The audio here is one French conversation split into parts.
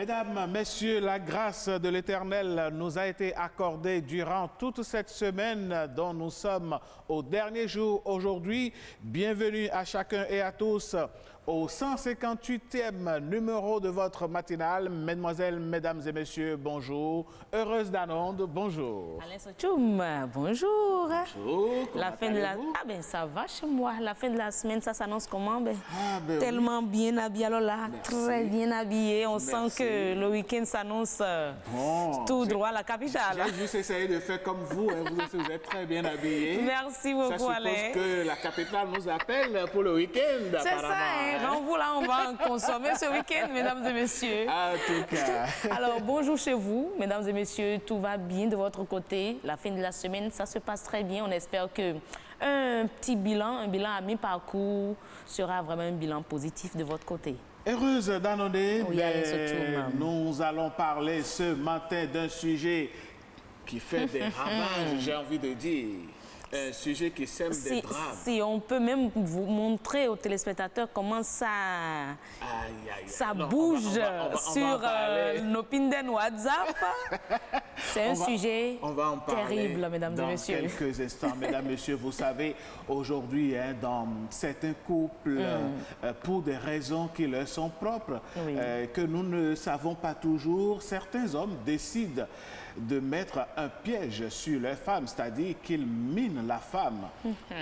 Mesdames, Messieurs, la grâce de l'Éternel nous a été accordée durant toute cette semaine dont nous sommes au dernier jour aujourd'hui. Bienvenue à chacun et à tous au 158e numéro de votre matinale. Mesdemoiselles, Mesdames et Messieurs, bonjour. Heureuse d'Anonde, bonjour. Alain Sochoum, bonjour. Bonjour, la fin de la... Ah ben ça va chez moi. La fin de la semaine, ça s'annonce comment? Tellement bien habillé, alors là, très bien habillé. On sent que le week-end s'annonce tout droit à la capitale. J'ai juste essayé de faire comme vous. Hein. Vous aussi, vous êtes très bien habillés. Merci beaucoup, Alain. Ça suppose que la capitale nous appelle pour le week-end, apparemment. C'est ça, hein. Vous là, on va en consommer ce week-end, mesdames et messieurs. En tout cas. Alors, bonjour chez vous, mesdames et messieurs. Tout va bien de votre côté. La fin de la semaine, ça se passe très bien. On espère que un petit bilan, un bilan à mi-parcours sera vraiment un bilan positif de votre côté. Heureuse d'annoncer, oui, nous allons parler ce matin d'un sujet qui fait des ravages, j'ai envie de dire. Un sujet qui sème des drames. Si on peut même vous montrer aux téléspectateurs comment ça bouge sur nos pinden WhatsApp. C'est un sujet terrible, mesdames et messieurs. Dans quelques instants, mesdames et messieurs, vous savez, aujourd'hui, hein, dans certains couples, pour des raisons qui leur sont propres, que nous ne savons pas toujours, certains hommes décident de mettre un piège sur leur femme, c'est-à-dire qu'ils minent la femme.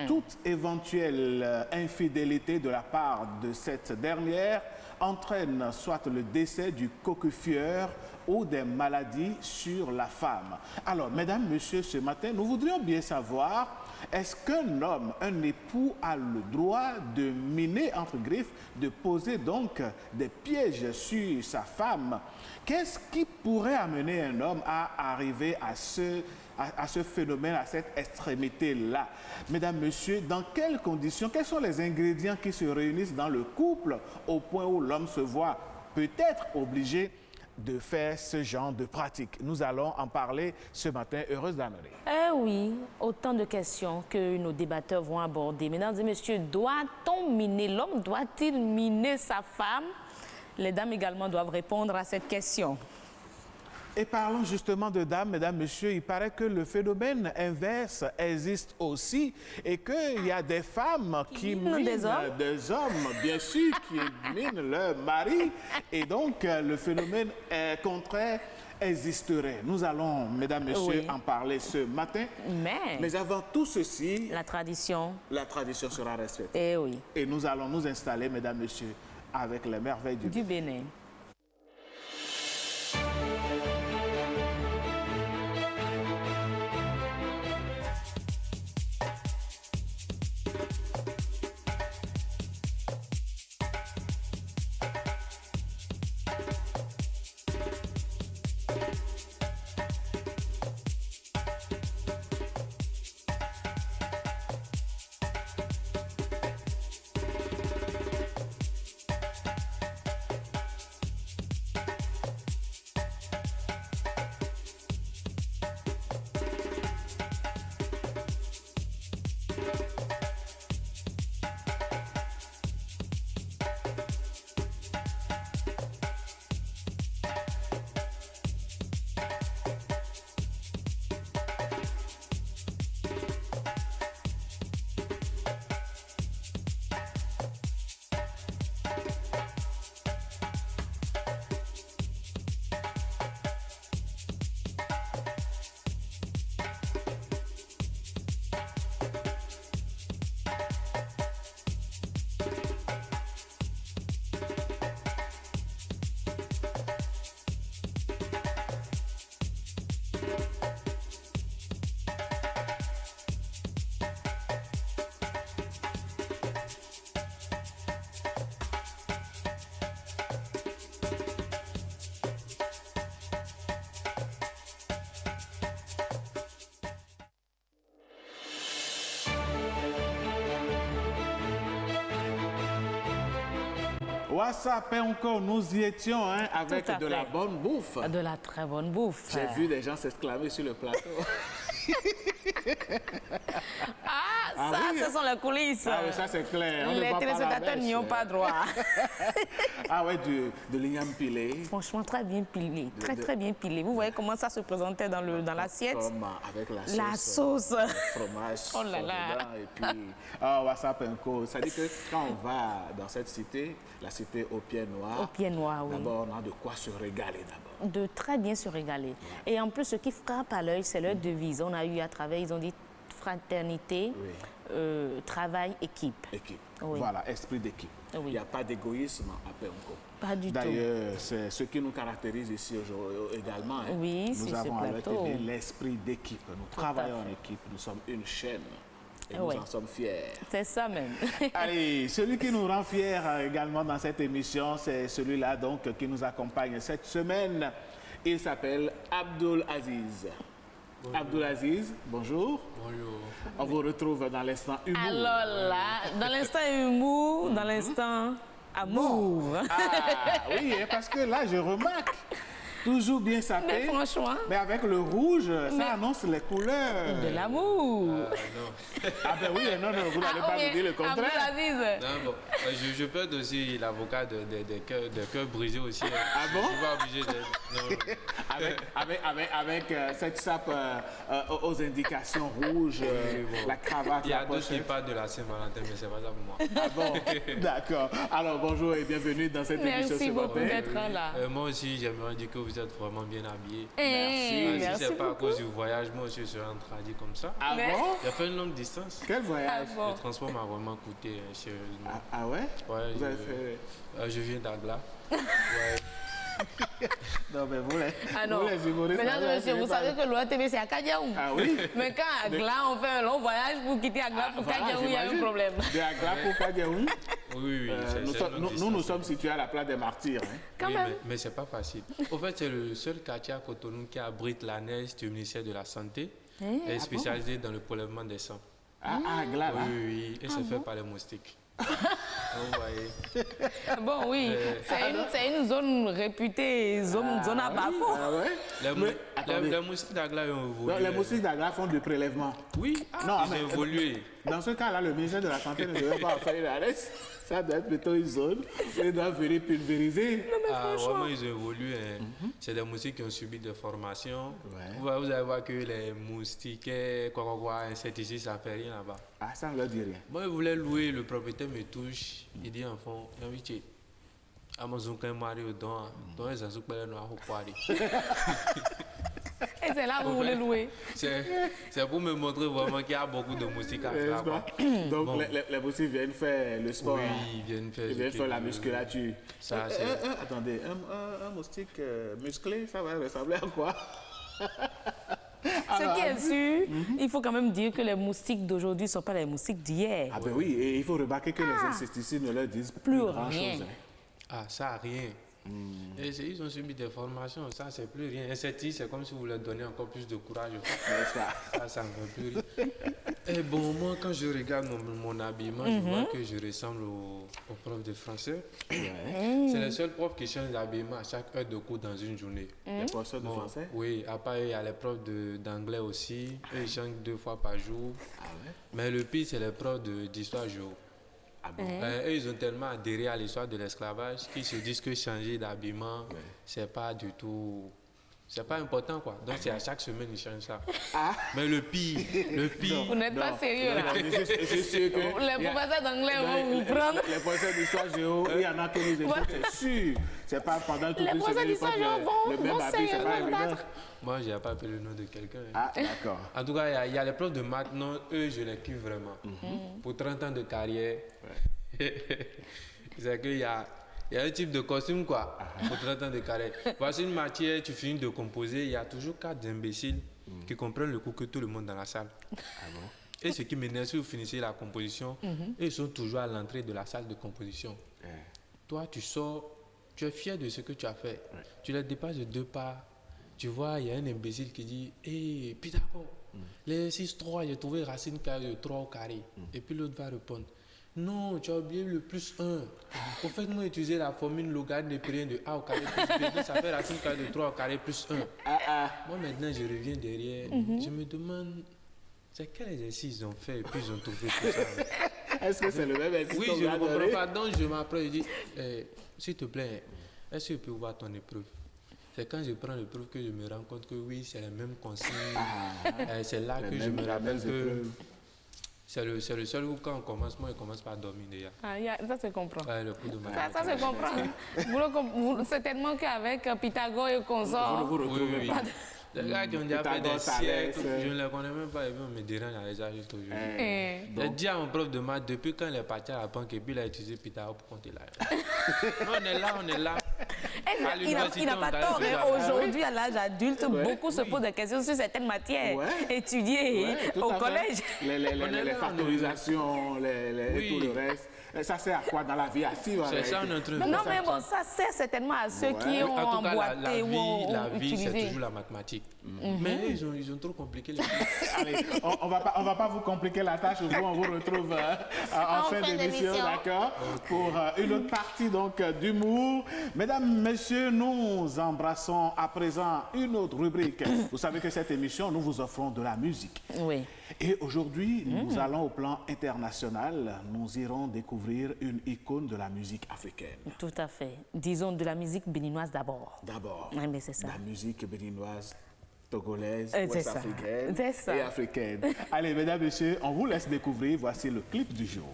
Toute éventuelle infidélité de la part de cette dernière entraîne soit le décès du coquefieur ou des maladies sur la femme. Alors, mesdames, messieurs, ce matin, nous voudrions bien savoir, est-ce qu'un homme, un époux, a le droit de miner, entre griffes, de poser donc des pièges sur sa femme? Qu'est-ce qui pourrait amener un homme à arriver à ce phénomène, à cette extrémité-là? Mesdames, messieurs, dans quelles conditions, quels sont les ingrédients qui se réunissent dans le couple au point où l'homme se voit peut-être obligé de faire ce genre de pratique? Nous allons en parler ce matin. Heureuse d'annoncer. Eh oui, autant de questions que nos débatteurs vont aborder. Mesdames et messieurs, doit-on miner l'homme? Doit-il miner sa femme? Les dames également doivent répondre à cette question. Et parlons justement de dames, mesdames, messieurs, il paraît que le phénomène inverse existe aussi et qu'il y a des femmes qui minent des hommes, bien sûr, qui minent leur mari. Et donc, le phénomène contraire existerait. Nous allons, mesdames, messieurs, en parler ce matin. Mais avant tout ceci... La tradition sera respectée. Eh oui. Et nous allons nous installer, mesdames, messieurs, avec les merveilles du Bénin. WhatsApp, encore, nous y étions avec de la bonne bouffe. De la très bonne bouffe. J'ai vu des gens s'exclamer sur le plateau. Ça, ce sont les coulisses. Ah oui, ça c'est clair. Les téléspectateurs n'y ont pas droit. Ah ouais, de l'igname pilé. Franchement, très bien pilé. Très bien pilé. Vous voyez comment ça se présentait dans l'assiette? Comme avec la sauce. Le fromage. Oh là là. Dedans, et puis, WhatsApp Inco. Ça dit que quand on va dans cette cité, la cité aux pieds noirs. Aux pieds noirs, oui. D'abord, on a de quoi se régaler d'abord. De très bien se régaler. Ouais. Et en plus, ce qui frappe à l'œil, c'est leur devise. On a eu à travers, ils ont dit fraternité, travail, équipe. Équipe. Oui. Voilà, esprit d'équipe. Oui. Il n'y a pas d'égoïsme à Penco. Pas du tout. D'ailleurs, c'est ce qui nous caractérise ici également. Hein. Oui, nous avons ce plateau. l'esprit d'équipe. Nous travaillons en équipe. Nous sommes une chaîne. Et nous en sommes fiers. C'est ça même. Allez, celui qui nous rend fiers également dans cette émission, c'est celui-là donc qui nous accompagne cette semaine. Il s'appelle Abdoul Aziz. Bonjour. Abdoul Aziz, bonjour. Bonjour. On vous retrouve dans l'instant humour. Alors là, dans l'instant humour, dans l'instant amour. Bon. Ah oui, parce que là, je remarque. Toujours bien sapé. Mais franchement. Mais avec le rouge, ça annonce les couleurs. De l'amour. Non. Ah ben oui, non, vous n'allez pas me dire le contraire. Non, bon, je peux être aussi l'avocat des cœurs brisés aussi. Ah bon? Je suis pas obligé de... Avec cette sape aux indications rouges, bon. La cravate, il y a d'autres qui parlent de la Saint-Valentin, mais c'est pas ça pour moi. Ah bon? D'accord. Alors bonjour et bienvenue dans cette émission ce matin. Merci beaucoup d'être là. Moi aussi, j'aimerais dire que vous êtes vraiment bien habillé. Merci. Si c'est pas à cause du voyage, moi aussi je suis en train de dire comme ça. Ah bon? J'ai fait une longue distance. Quel voyage? Le transport m'a vraiment coûté sérieusement. Ah ouais? Ouais, vous avez fait... je viens d'Agla. Ouais. Non, mais vous les humoristes. Mesdames et messieurs, vous savez que l'OTB c'est à Kadiaou. Ah oui? Mais quand à Agla, on fait un long voyage pour quitter Agla pour Kadiaou, il y a un problème. De Agla pour Kadiaou? Oui. Nous sommes situés à la place des Martyrs. Hein. Quand même. Mais c'est pas facile. Au fait, c'est le seul quartier à Cotonou qui abrite la neige du ministère de la Santé et spécialisé dans le prélèvement des sangs. Ah, Agla, là? Oui. Et c'est fait par les moustiques. Vous voyez. Bon, oui, c'est une zone réputée, zone à bas-fond. Ah ouais? Les moustiques d'Agla ont évolué. Les moustiques d'Agla font du prélèvement. Oui, ils ont évolué. Dans ce cas-là, le ministère de la Santé ne devrait pas faire une arrêt. Ça doit être plutôt une zone où ils doivent venir pulvériser. Vraiment, ils ont évolué. Hein. C'est des moustiques qui ont subi des formations. Ouais. Vous allez voir que les moustiques, insecticides, ça ne fait rien là-bas. Ah, ça ne leur dit rien. Moi, je voulais louer, le propriétaire me touche. Il dit, enfant, invité. Amazon, quand il m'a dit, donc, ils ont soupé le noir au poirier. Et c'est là où vous voulez louer. C'est pour me montrer vraiment qu'il y a beaucoup de moustiques à faire. Donc bon. les moustiques viennent faire le sport. Oui, ils viennent faire la musculature. Attendez, un moustique musclé, ça va ressembler à quoi? Ce qui est sûr, il faut quand même dire que les moustiques d'aujourd'hui ne sont pas les moustiques d'hier. Ah ben oui, et il faut remarquer que les insecticides ne leur disent plus grand-chose. Ah, ça n'a rien. Et ils ont subi des formations, ça c'est plus rien. Insecticide, c'est comme si vous leur donniez encore plus de courage. Ça ne veut plus rien. Et bon, moi quand je regarde mon habillement, je vois que je ressemble au prof de français. C'est le seul prof qui change d'habillement à chaque heure de cours dans une journée. Les professeurs de français? Oui, à part il y a les profs d'anglais aussi. Eux, ils changent 2 fois par jour. Ah ouais? Mais le pire, c'est les profs d'histoire géo. Ah bon? Eux, ils ont tellement adhéré à l'histoire de l'esclavage qu'ils se disent que changer d'habillement, c'est pas du tout... C'est pas important, quoi. Donc, c'est à chaque semaine, ils changent ça. Mais le pire... Vous n'êtes pas sérieux, là. C'est sûr que... Les professeurs d'anglais vont vous prendre. Les professeurs d'histoire géo, il y en a qui nous écoutent, c'est sûr. C'est pas pendant toute une semaine, ils portent le même habit, c'est pas évident. Moi, je n'ai pas appelé le nom de quelqu'un. Ah, d'accord. En tout cas, il y a les profs de maths, non, eux, je les kiffe vraiment. Pour 30 ans de carrière, c'est qu'il y a un type de costume, quoi, pour 30 ans de carrière. Voici une matière, tu finis de composer, il y a toujours 4 imbéciles qui comprennent le coup que tout le monde dans la salle. Ah bon? Et ce qui m'énerve, si vous finissez la composition, ils sont toujours à l'entrée de la salle de composition. Toi, tu sors, tu es fier de ce que tu as fait. Tu les dépasses de 2 pas. Tu vois, il y a un imbécile qui dit « Hé, Pythagore, les 6-3, j'ai trouvé racine carrée de 3 au carré. Et puis l'autre va répondre « Non, tu as oublié le plus 1. Au fait, moi, utiliser la formule logarithme de A au carré plus B. Donc, ça fait racine carrée de 3 au carré plus 1. Moi, maintenant, je reviens derrière. Je me demande, c'est quel exercice ils ont fait et puis ils ont trouvé tout ça. Est-ce que c'est le même exercice? Oui, je ne comprends pas. Donc, je m'approche, je dis, s'il te plaît, est-ce que je peux voir ton épreuve? C'est quand je prends l'épreuve que je me rends compte que oui, c'est la même consigne. C'est là que je me rappelle que c'est le seul où quand on commence, moi, je commence par dormir déjà. Ça se comprend. Le coup de mathématiques. Ça se comprend. Certainement qu'avec Pythagore et consorts... Vous retrouvez pas. Les gars qui ont déjà fait des siècles, je ne les connais même pas et puis on me dérange à les âges aujourd'hui. J'ai dit à mon prof de maths, depuis quand il est parti à la banque et puis il a utilisé Pythagore pour compter là. On est là. Il n'a pas tort. Aujourd'hui, à l'âge adulte, beaucoup se posent des questions sur certaines matières étudiées au collège. Les factorisations, et tout le reste. Ça sert à quoi dans la vie active? C'est ça, on est en train de Non, mais bon, ça sert certainement à ceux qui ont emboîté ou ont la vie, utilisé. c'est toujours la mathématique. Mais ils ont trop compliqué les choses. Allez, on va pas vous compliquer la tâche. On vous retrouve en fin d'émission, d'accord, pour une autre partie donc d'humour. Mesdames, messieurs, nous embrassons à présent une autre rubrique. Vous savez que cette émission, nous vous offrons de la musique. Oui. Et aujourd'hui, nous allons au plan international. Nous irons découvrir une icône de la musique africaine. Tout à fait. Disons de la musique béninoise d'abord. D'abord, Oui, mais c'est ça. la musique béninoise, togolaise, C'est ouest-africaine ça. et africaine. Allez, mesdames, messieurs, on vous laisse découvrir. Voici le clip du jour.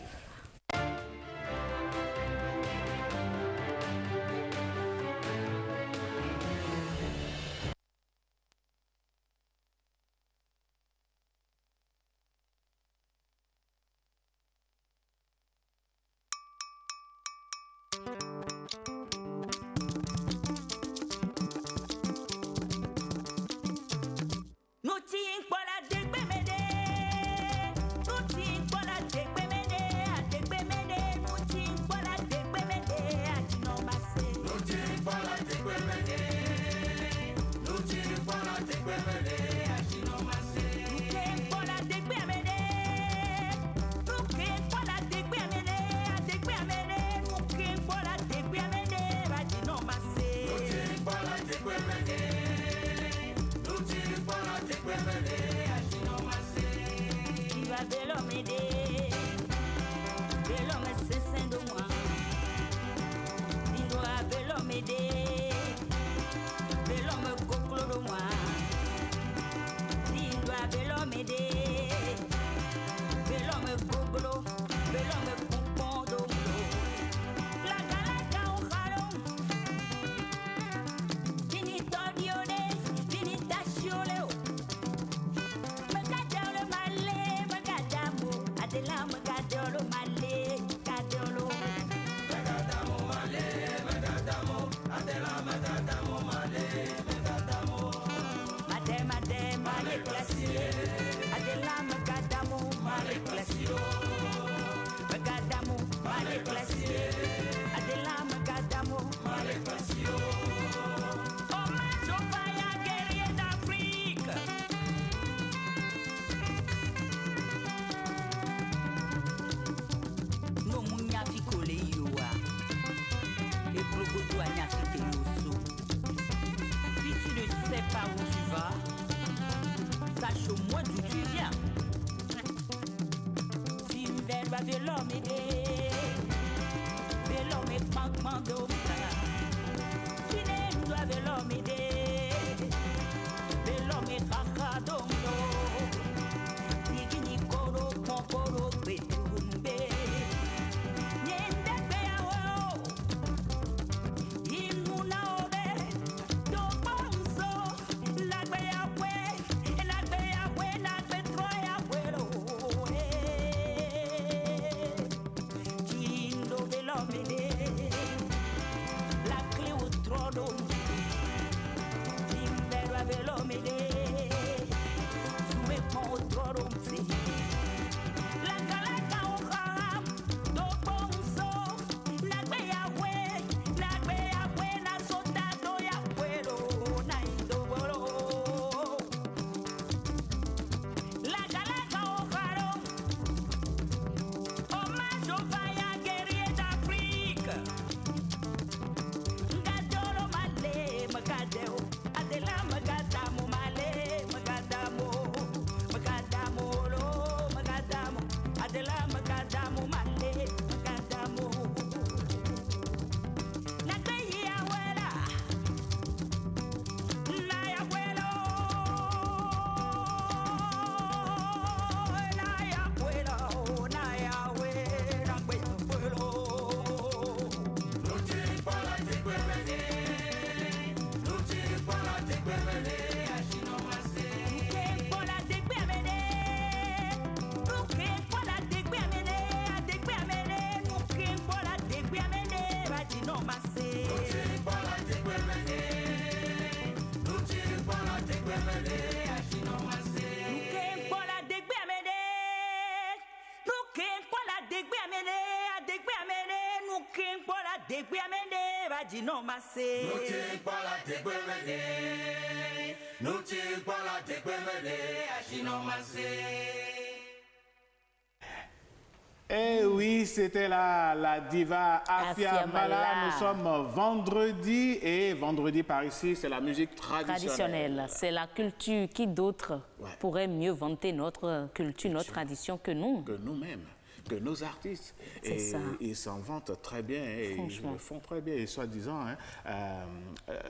Eh oui, c'était la diva Afia Mala. Nous sommes vendredi et vendredi par ici, c'est la musique traditionnelle. C'est la culture. Qui d'autre pourrait mieux vanter notre culture, notre tradition que nous? Que nous-mêmes, que nos artistes. Et ça. Ils s'en vantent très bien et ils le font très bien. Et soi-disant,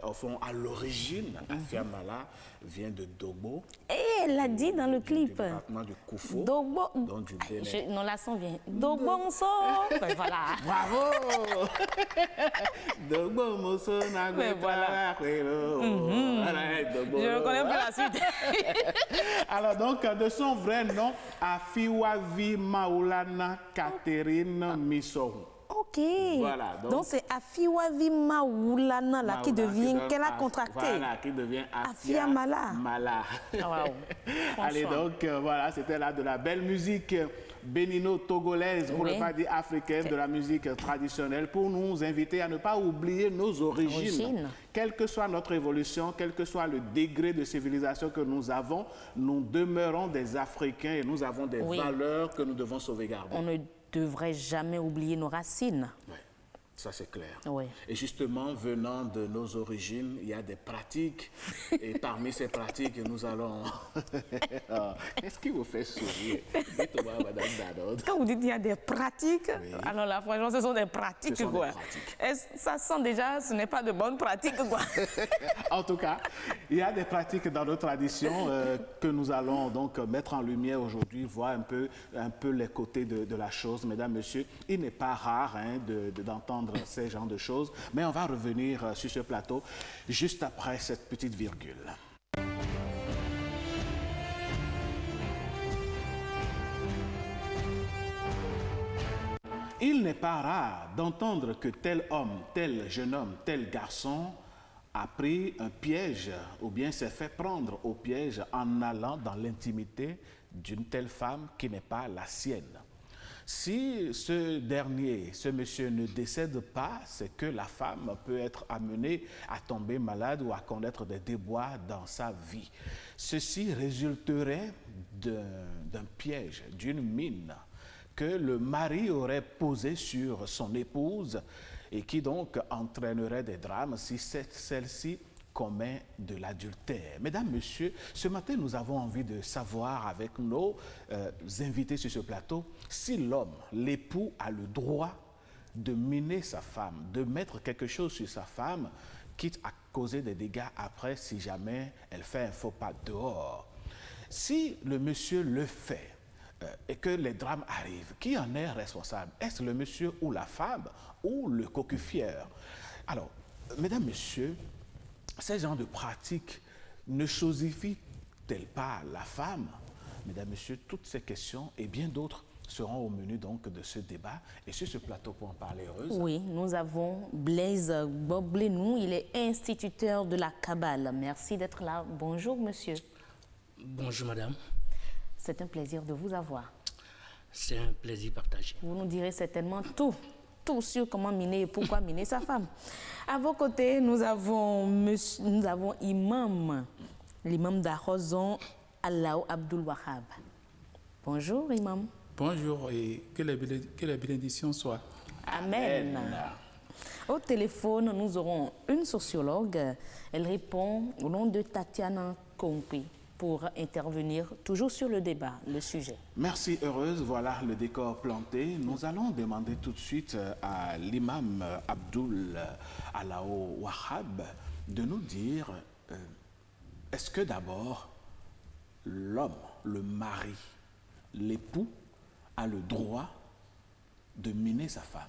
au fond, à l'origine, Afia Mala vient de Dogbo. Et elle l'a dit dans le clip. Du département du Koufo. Dogbo. Donc du Bénin. Non, l'accent vient. Dogbo Mosso. Voilà. Bravo. Dogbo Mosso Nagwe. Voilà. Je ne connais plus la suite. Alors donc, de son vrai nom, Afiwavi Maulana Catherine Missourou. Ok. Voilà, donc c'est Afiwavi Maulana là, qui devient, qu'elle a contracté. Voilà, qui devient Afia Mala. Wow. Allez, donc voilà, c'était là de la belle musique bénino-togolaise, pour ne pas dire africaine, de la musique traditionnelle, pour nous inviter à ne pas oublier nos origines. Quelle que soit notre évolution, quel que soit le degré de civilisation que nous avons, nous demeurons des Africains et nous avons des valeurs que nous devons sauvegarder. On ne devrait jamais oublier nos racines. Ouais. Ça, c'est clair. Oui. Et justement, venant de nos origines, il y a des pratiques. Et parmi ces pratiques, nous allons... Qu'est-ce qui vous fait sourire? Dites-moi, Madame Dadot. Quand vous dites qu'il y a des pratiques, alors là, franchement, ce sont des pratiques. Ce sont des pratiques. Et ça sent déjà, ce n'est pas de bonnes pratiques, quoi. En tout cas, il y a des pratiques dans nos traditions que nous allons donc mettre en lumière aujourd'hui, voir un peu les côtés de la chose. Mesdames, Messieurs, il n'est pas rare d'entendre ces genres de choses, mais on va revenir sur ce plateau juste après cette petite virgule. Il n'est pas rare d'entendre que tel homme, tel jeune homme, tel garçon a pris un piège ou bien s'est fait prendre au piège en allant dans l'intimité d'une telle femme qui n'est pas la sienne. Si ce monsieur ne décède pas, c'est que la femme peut être amenée à tomber malade ou à connaître des déboires dans sa vie. Ceci résulterait d'un piège, d'une mine que le mari aurait posé sur son épouse et qui donc entraînerait des drames si celle-ci commet de l'adultère. Mesdames, Messieurs, ce matin, nous avons envie de savoir avec nos invités sur ce plateau si l'homme, l'époux, a le droit de miner sa femme, de mettre quelque chose sur sa femme, quitte à causer des dégâts après si jamais elle fait un faux pas dehors. Si le monsieur le fait et que les drames arrivent, qui en est responsable? Est-ce le monsieur ou la femme ou le cocufieur? Alors, mesdames, messieurs, ces genres de pratiques ne chosifient-elles pas la femme? Mesdames, messieurs, toutes ces questions et bien d'autres seront au menu donc de ce débat. Et sur ce plateau pour en parler, Heureuse. Oui, nous avons Blaise Boblenou, il est instituteur de la Kabbale. Merci d'être là. Bonjour, monsieur. Bonjour, madame. C'est un plaisir de vous avoir. C'est un plaisir partagé. Vous nous direz certainement tout sur comment miner et pourquoi miner sa femme. À vos côtés, nous avons l'imam d'Arozon, Alao Abdul Wahab. Bonjour, imam. Bonjour et que les bénédictions soient. Amen. Au téléphone, nous aurons une sociologue. Elle répond au nom de Tatiana Konkwi pour intervenir toujours sur le débat, le sujet. Merci, Heureuse. Voilà le décor planté. Nous allons demander tout de suite à l'imam Abdul Alao Wahab de nous dire est-ce que d'abord l'homme, le mari, l'époux a le droit de miner sa femme?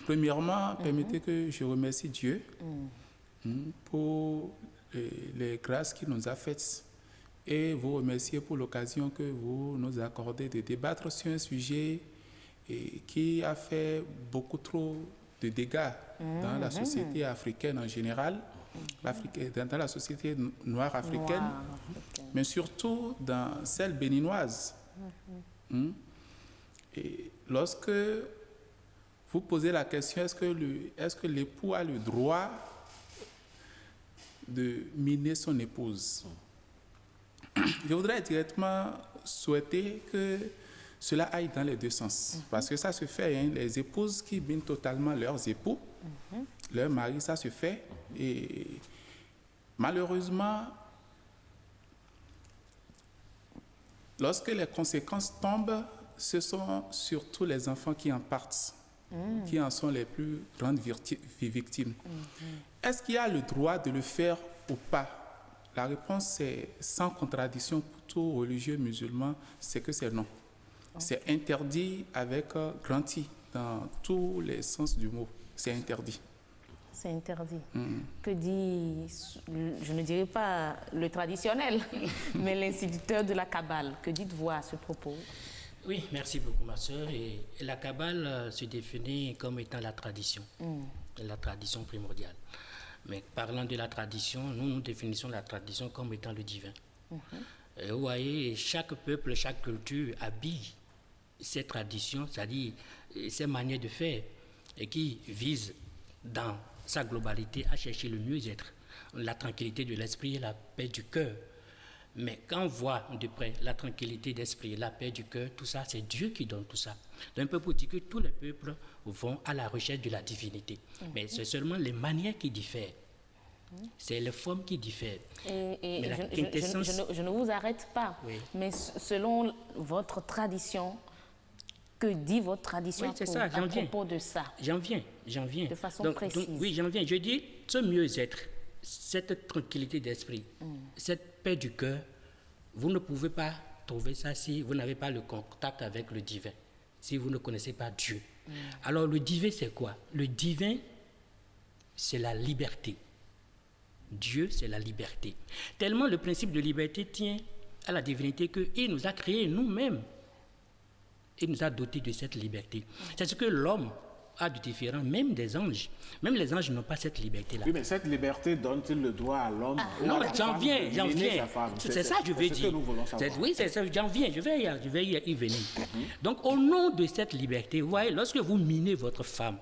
Premièrement, permettez que je remercie Dieu pour les grâces qu'il nous a faites et vous remercier pour l'occasion que vous nous accordez de débattre sur un sujet qui a fait beaucoup trop de dégâts dans la société africaine en général, dans la société noire africaine, mais surtout dans celle béninoise. Et lorsque vous posez la question, est-ce que l'époux a le droit de miner son épouse? Je voudrais directement souhaiter que cela aille dans les deux sens. Parce que ça se fait, hein, les épouses qui minent totalement leurs époux, leur mari, ça se fait. Et malheureusement, lorsque les conséquences tombent, ce sont surtout les enfants qui en partent, qui en sont les plus grandes victimes. Est-ce qu'il y a le droit de le faire ou pas? La réponse est sans contradiction pour tout religieux musulman, c'est que c'est non. C'est interdit avec grand I dans tous les sens du mot. C'est interdit. C'est interdit. Que dit, je ne dirais pas le traditionnel, mais l'instituteur de la Kabbale? Que dites-vous à ce propos? Oui, merci beaucoup ma sœur. Et la Kabbale se définit comme étant la tradition primordiale. Mais parlant de la tradition, nous définissons la tradition comme étant le divin. Et vous voyez, chaque peuple, chaque culture habille ses traditions, c'est-à-dire ses manières de faire, et qui visent dans sa globalité à chercher le mieux-être, la tranquillité de l'esprit et la paix du cœur. Mais quand on voit de près la tranquillité d'esprit et la paix du cœur, tout ça, c'est Dieu qui donne tout ça. Donc un peu pour dire que tous les peuples vont à la recherche de la divinité. Mais c'est seulement les manières qui diffèrent. C'est les formes qui diffèrent. Et je ne vous arrête pas, oui. Mais selon votre tradition, que dit votre tradition à propos de ça? J'en viens. De façon précise. Oui, j'en viens. Je dis, ce mieux-être, cette tranquillité d'esprit, cette paix du cœur, vous ne pouvez pas trouver ça si vous n'avez pas le contact avec le divin, si vous ne connaissez pas Dieu. Alors le divin, c'est quoi? Le divin, c'est la liberté. Dieu, c'est la liberté. Tellement le principe de liberté tient à la divinité qu'il nous a créés nous-mêmes. Il nous a dotés de cette liberté. C'est ce que l'homme a de différent, même des anges. Même les anges n'ont pas cette liberté-là. Oui, mais cette liberté donne-il le droit à l'homme? Non, j'en viens. C'est ça que je veux dire. Oui, c'est ça, j'en viens. Je vais y venir. Donc, au nom de cette liberté, vous voyez, lorsque vous minez votre femme,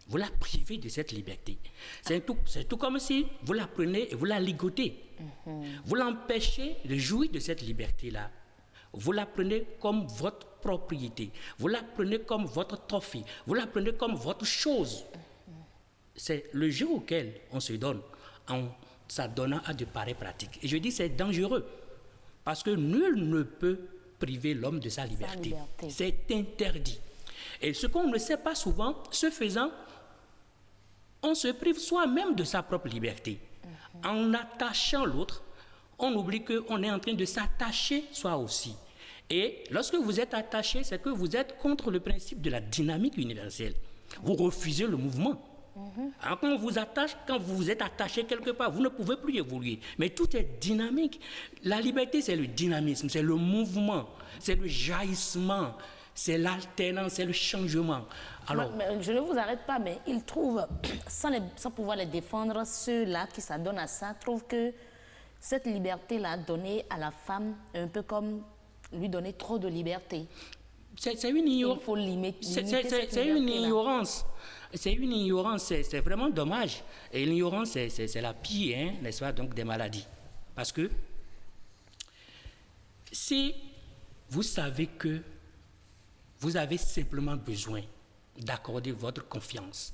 vous la privez de cette liberté. C'est tout comme si vous la prenez et vous la ligotez. Vous l'empêchez de jouir de cette liberté-là. Vous la prenez comme votre propriété. Vous la prenez comme votre trophée. Vous la prenez comme votre chose. C'est le jeu auquel on se donne en s'adonnant à de pareilles pratiques. Et je dis c'est dangereux parce que nul ne peut priver l'homme de sa liberté. C'est interdit. Et ce qu'on ne sait pas souvent, ce faisant, on se prive soi-même de sa propre liberté. En attachant l'autre, on oublie qu'on est en train de s'attacher soi aussi. Et lorsque vous êtes attaché, c'est que vous êtes contre le principe de la dynamique universelle. Vous refusez le mouvement. Alors, quand on vous attache, quand vous vous êtes attaché quelque part, vous ne pouvez plus évoluer. Mais tout est dynamique. La liberté, c'est le dynamisme, c'est le mouvement, c'est le jaillissement, c'est l'alternance, c'est le changement. Alors, je ne vous arrête pas, mais ils trouvent, sans pouvoir les défendre, ceux-là qui s'adonnent à ça, trouvent que cette liberté-là donnée à la femme, un peu comme lui donner trop de liberté. C'est une ignorance. Il faut limiter c'est une ignorance. C'est une ignorance, c'est vraiment dommage. Et l'ignorance, c'est la pire, hein, n'est-ce pas, donc des maladies. Parce que si vous savez que vous avez simplement besoin d'accorder votre confiance,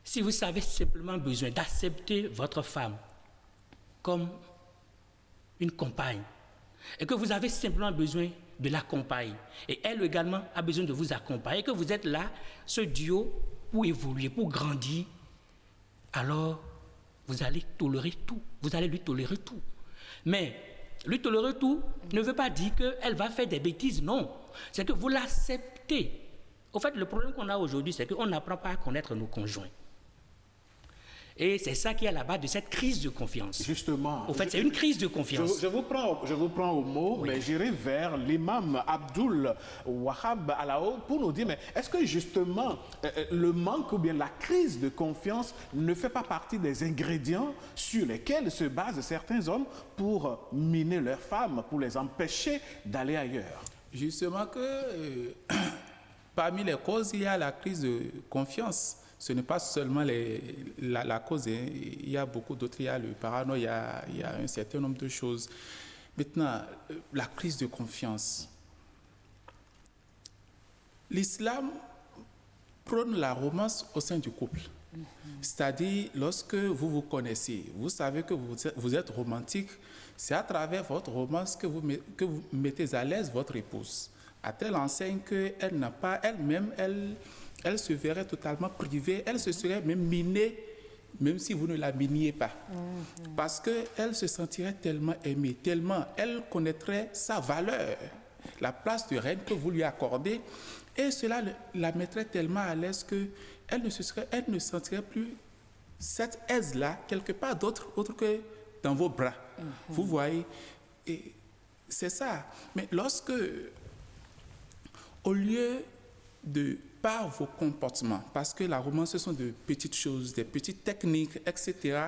si vous avez simplement besoin d'accepter votre femme comme une compagne, et que vous avez simplement besoin de l'accompagner, et elle également a besoin de vous accompagner, et que vous êtes là, ce duo, pour évoluer, pour grandir, alors vous allez tolérer tout, vous allez lui tolérer tout. Mais lui tolérer tout ne veut pas dire qu'elle va faire des bêtises, non. C'est que vous l'acceptez. Au fait, le problème qu'on a aujourd'hui, c'est qu'on n'apprend pas à connaître nos conjoints. Et c'est ça qui est à la base de cette crise de confiance. Justement. Au fait, c'est une crise de confiance. Je vous prends au mot, oui. Mais j'irai vers l'imam Abdul Wahab Alao pour nous dire, mais est-ce que justement le manque ou bien la crise de confiance ne fait pas partie des ingrédients sur lesquels se basent certains hommes pour miner leurs femmes, pour les empêcher d'aller ailleurs? Justement que Parmi les causes, il y a la crise de confiance. Ce n'est pas seulement la cause, hein. Il y a beaucoup d'autres. Il y a le paranoïa, il y a un certain nombre de choses. Maintenant, la crise de confiance. L'islam prône la romance au sein du couple. C'est-à-dire, lorsque vous vous connaissez, vous savez que vous êtes romantique, c'est à travers votre romance que vous mettez à l'aise votre épouse. À telle enseigne qu'elle n'a pas elle-même, elle se verrait totalement privée, elle se serait même minée, même si vous ne la miniez pas. Parce qu'elle se sentirait tellement aimée, tellement elle connaîtrait sa valeur, la place de reine que vous lui accordez, et cela la mettrait tellement à l'aise qu'elle ne sentirait plus cette aise-là quelque part d'autre que dans vos bras. Vous voyez, et c'est ça. Mais lorsque, au lieu de, par vos comportements, parce que la romance, ce sont de petites choses, des petites techniques, etc.,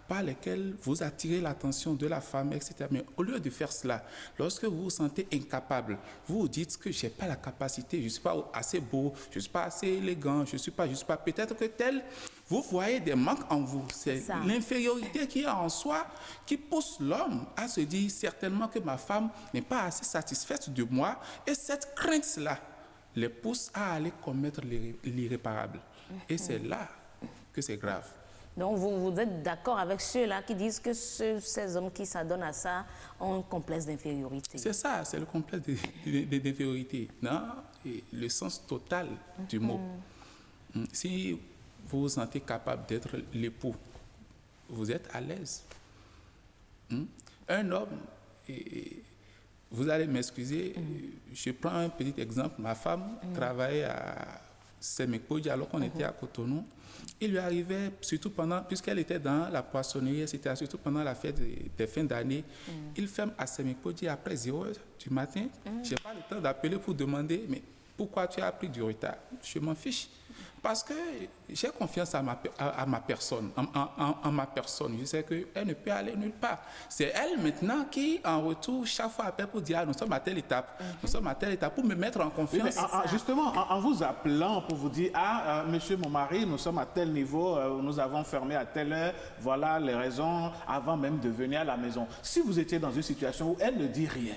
par lesquelles vous attirez l'attention de la femme, etc. Mais au lieu de faire cela, lorsque vous vous sentez incapable, vous vous dites que je n'ai pas la capacité, je ne suis pas assez beau, je ne suis pas assez élégant, je ne suis pas, peut-être que tel, vous voyez des manques en vous. C'est l'infériorité qui est en soi qui pousse l'homme à se dire certainement que ma femme n'est pas assez satisfaite de moi, et cette crainte-là les pousse à aller commettre l'irréparable. Et c'est là que c'est grave. Donc vous êtes d'accord avec ceux-là qui disent que ces hommes qui s'adonnent à ça ont un complexe d'infériorité? C'est ça, c'est le complexe d'infériorité. Non, et le sens total du mot. Si vous vous sentez capable d'être l'époux, vous êtes à l'aise. Un homme, vous allez m'excuser, je prends un petit exemple. Ma femme travaillait à Semekpodji alors qu'on était à Cotonou. Il lui arrivait, surtout puisqu'elle était dans la poissonnerie, c'était surtout pendant la fête des fins d'année, il ferme à Semekpodji après 0h du matin. Je n'ai pas le temps d'appeler pour demander, mais pourquoi tu as pris du retard? Je m'en fiche. Parce que j'ai confiance à ma personne, en ma personne. Je sais qu'elle ne peut aller nulle part. C'est elle maintenant qui, en retour, chaque fois appelle pour dire nous sommes à telle étape, nous sommes à telle étape, pour me mettre en confiance. Oui, justement, en vous appelant pour vous dire monsieur mon mari, nous sommes à tel niveau, nous avons fermé à telle heure, voilà les raisons, avant même de venir à la maison. Si vous étiez dans une situation où elle ne dit rien,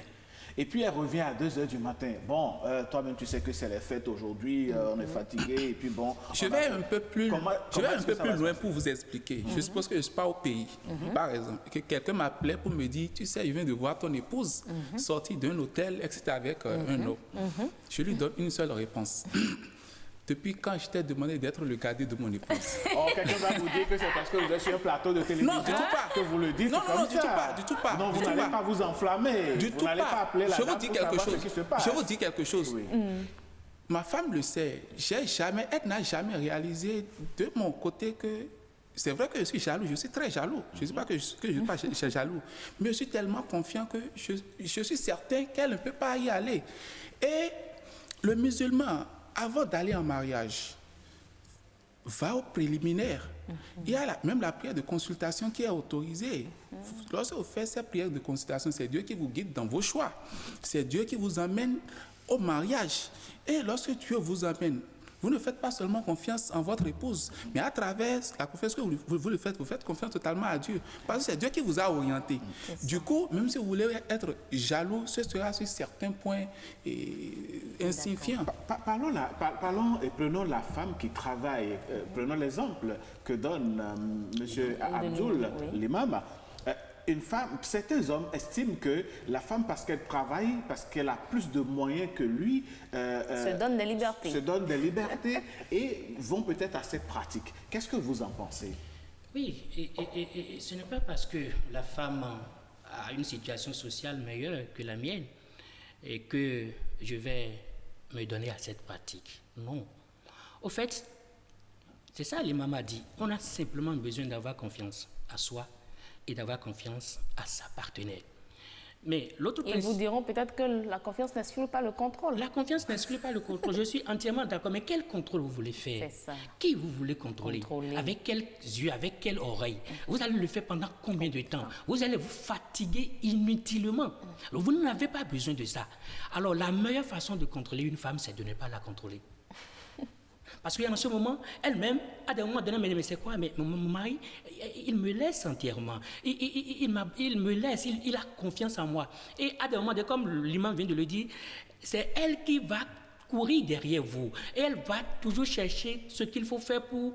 et puis elle revient à 2h du matin. Bon, toi-même tu sais que c'est les fêtes aujourd'hui, on est fatigué, et puis bon... Je vais un peu plus loin pour vous expliquer. Je suppose que je ne suis pas au pays. Par exemple, que quelqu'un m'appelait pour me dire, tu sais, je viens de voir ton épouse sortir d'un hôtel, etc. avec un homme. Je lui donne une seule réponse. Depuis quand je t'ai demandé d'être le gardien de mon épouse? Oh, quelqu'un va vous dire que c'est parce que vous êtes sur un plateau de télévision. Non, du tout pas. Que vous le dites non, comme ça. Du tout pas. Non, vous n'allez pas vous enflammer. Du tout pas. Pas appeler la je vous dis quelque chose. Je vous dis quelque chose. Oui. Ma femme le sait. Elle n'a jamais réalisé de mon côté que... C'est vrai que je suis jaloux, je suis très jaloux. Je ne dis pas que je suis jaloux. Mais je suis tellement confiant que je suis certain qu'elle ne peut pas y aller. Et le musulman, avant d'aller en mariage, va au préliminaire. Il y a même la prière de consultation qui est autorisée. Lorsque vous faites cette prière de consultation, c'est Dieu qui vous guide dans vos choix. C'est Dieu qui vous amène au mariage. Et lorsque Dieu vous amène, vous ne faites pas seulement confiance en votre épouse, mais à travers la confiance que vous le faites, vous faites confiance totalement à Dieu. Parce que c'est Dieu qui vous a orienté. Du coup, même si vous voulez être jaloux, ce sera sur certains points insignifiants. Parlons et prenons la femme qui travaille. Prenons l'exemple que donne M. Abdoul, l'imam. Une femme, certains hommes estiment que la femme, parce qu'elle travaille, parce qu'elle a plus de moyens que lui, se donne des libertés. Et vont peut-être à cette pratique. Qu'est-ce que vous en pensez? Oui, et ce n'est pas parce que la femme a une situation sociale meilleure que la mienne et que je vais me donner à cette pratique. Non. Au fait, c'est ça l'imam a dit. On a simplement besoin d'avoir confiance à soi et d'avoir confiance à sa partenaire. Mais l'autre Ils vous diront peut-être que la confiance n'exclut pas le contrôle. La confiance n'exclut pas le contrôle. Je suis entièrement d'accord. Mais quel contrôle vous voulez faire? C'est ça. Qui vous voulez contrôler? Avec quels yeux? Avec quelle oreille? Vous allez le faire pendant combien de temps? Vous allez vous fatiguer inutilement. Vous n'avez pas besoin de ça. Alors, la meilleure façon de contrôler une femme, c'est de ne pas la contrôler. Parce qu'en ce moment, elle-même, à des moments donnés, mais c'est quoi? Mais mon mari, il me laisse entièrement. Il me laisse, il a confiance en moi. Et à des moments, comme l'imam vient de le dire, c'est elle qui va courir derrière vous. Et elle va toujours chercher ce qu'il faut faire pour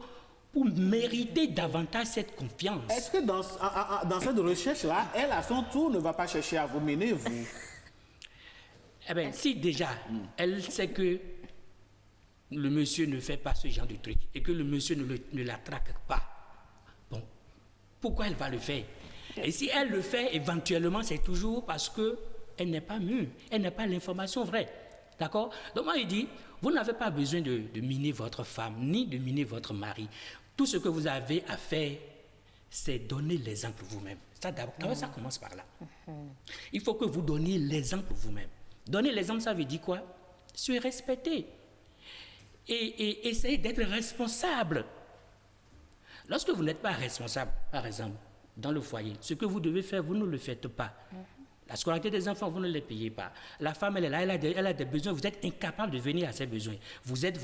mériter davantage cette confiance. Est-ce que dans cette recherche-là, elle, à son tour, ne va pas chercher à vous mener, vous? Eh bien, si déjà, elle sait que le monsieur ne fait pas ce genre de truc et que le monsieur ne la traque pas, bon, pourquoi elle va le faire? Et si elle le fait, éventuellement, c'est toujours parce qu'elle n'est pas mûre, elle n'a pas l'information vraie. D'accord? Donc moi, il dit, vous n'avez pas besoin de miner votre femme, ni de miner votre mari. Tout ce que vous avez à faire, c'est donner l'exemple vous-même. Ça, d'abord, ça commence par là. Il faut que vous donniez l'exemple vous-même. Donner l'exemple, ça veut dire quoi? Se respecter. Et essayer d'être responsable. Lorsque vous n'êtes pas responsable, par exemple, dans le foyer, ce que vous devez faire, vous ne le faites pas. La scolarité des enfants, vous ne les payez pas. La femme, elle est là, elle a des besoins, vous êtes incapable de venir à ses besoins. Vous êtes,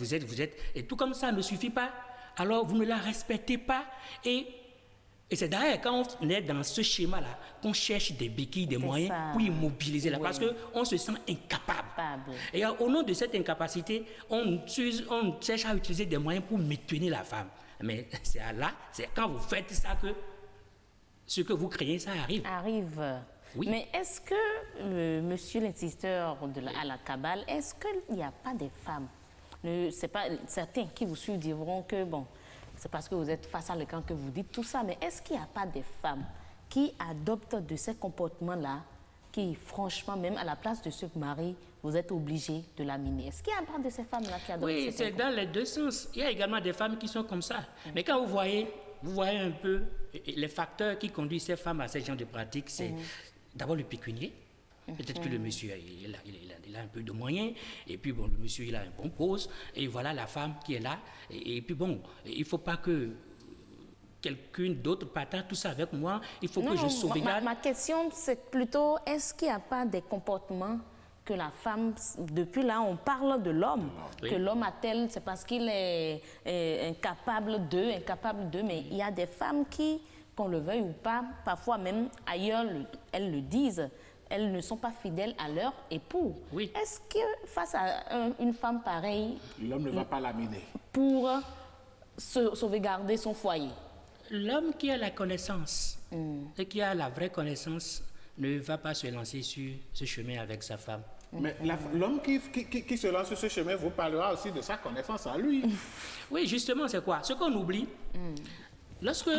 et tout comme ça ne suffit pas, alors vous ne la respectez pas. Et c'est d'ailleurs quand on est dans ce schéma-là qu'on cherche des béquilles, des moyens pour immobiliser là, parce qu'on se sent incapable. Et au nom de cette incapacité, on cherche à utiliser des moyens pour maintenir la femme. Mais c'est quand vous faites ça que ce que vous créez, ça arrive. Oui. Mais est-ce que, monsieur l'instituteur à la Kabbale, est-ce qu'il n'y a pas des femmes, c'est pas certains qui vous suivent diront que, bon, c'est parce que vous êtes face à l'écran que vous dites tout ça, mais est-ce qu'il n'y a pas des femmes qui adoptent de ces comportements-là, qui, franchement, même à la place de ce mari, vous êtes obligé de la miner? Est-ce qu'il n'y a pas de ces femmes-là qui adoptent Oui, c'est dans les deux sens. Il y a également des femmes qui sont comme ça. Mais quand vous voyez un peu les facteurs qui conduisent ces femmes à ce genre de pratiques, c'est d'abord le pécunier. Peut-être que le monsieur, il a un peu de moyens, et puis bon, le monsieur, il a un bon poste, et voilà la femme qui est là, et puis bon, il ne faut pas que quelqu'un d'autre partage tout ça avec moi, il faut que je sauvegarde. Ma question, c'est plutôt, est-ce qu'il n'y a pas des comportements que la femme, depuis là, on parle de l'homme, que l'homme a tel, c'est parce qu'il est incapable d'eux, mais il y a des femmes qui, qu'on le veuille ou pas, parfois même ailleurs, elles le disent, elles ne sont pas fidèles à leur époux. Oui. Est-ce que face à une femme pareille, l'homme ne va pas la miner pour sauvegarder son foyer? L'homme qui a la connaissance et qui a la vraie connaissance ne va pas se lancer sur ce chemin avec sa femme. Mais l'homme qui se lance sur ce chemin vous parlera aussi de sa connaissance à lui. Oui, justement, c'est quoi? Ce qu'on oublie, lorsque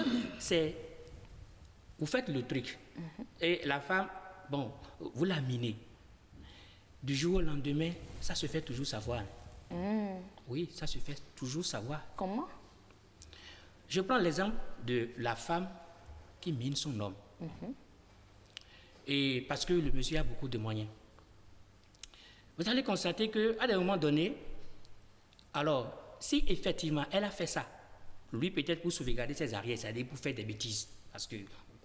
vous faites le truc et la femme, bon, vous la minez. Du jour au lendemain, ça se fait toujours savoir. Oui, ça se fait toujours savoir. Comment? Je prends l'exemple de la femme qui mine son homme. Et parce que le monsieur a beaucoup de moyens. Vous allez constater qu'à des moments donnés, alors, si effectivement elle a fait ça, lui peut-être pour sauvegarder ses arrières, c'est-à-dire pour faire des bêtises, parce que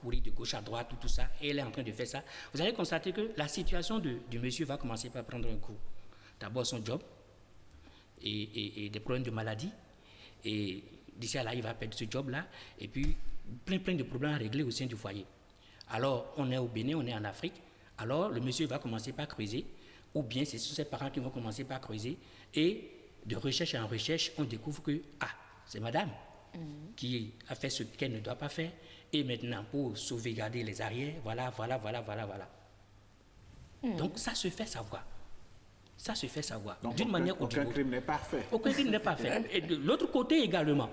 courir de gauche à droite, tout ça, et elle est en train de faire ça, vous allez constater que la situation du monsieur va commencer par prendre un coup. D'abord son job, et des problèmes de maladie, et d'ici à là, il va perdre ce job-là, et puis plein de problèmes à régler au sein du foyer. Alors, on est au Bénin, on est en Afrique, alors le monsieur va commencer par creuser, ou bien c'est ses parents qui vont commencer par creuser, et de recherche en recherche, on découvre que, c'est madame qui a fait ce qu'elle ne doit pas faire, et maintenant, pour sauvegarder les arrières, voilà. Donc, ça se fait savoir. Ça se fait savoir. D'une manière ou d'une autre. Aucun crime n'est parfait. Aucun crime n'est parfait. Et de l'autre côté également,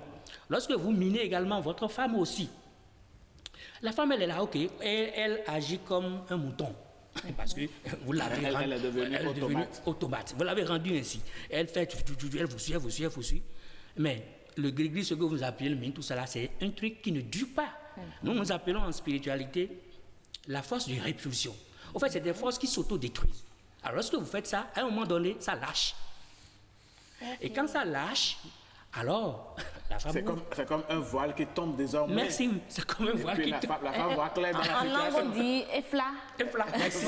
lorsque vous minez également votre femme aussi, la femme, elle est là, ok, elle agit comme un mouton. Parce que vous l'avez rendue. Elle est devenue automate. Vous l'avez rendue ainsi. Elle fait, elle vous suit. Mais le gris-gris, ce que vous appelez le mine, tout ça, c'est un truc qui ne dure pas. Nous appelons en spiritualité la force de répulsion. En fait, c'est des forces qui s'autodétruisent. Alors, lorsque vous faites ça, à un moment donné, ça lâche. Et quand ça lâche, alors, la femme... C'est comme un voile qui tombe désormais. Merci, c'est comme un voile qui tombe. La femme voit clair dans la situation. En langue, on dit « efla ». Efla, merci.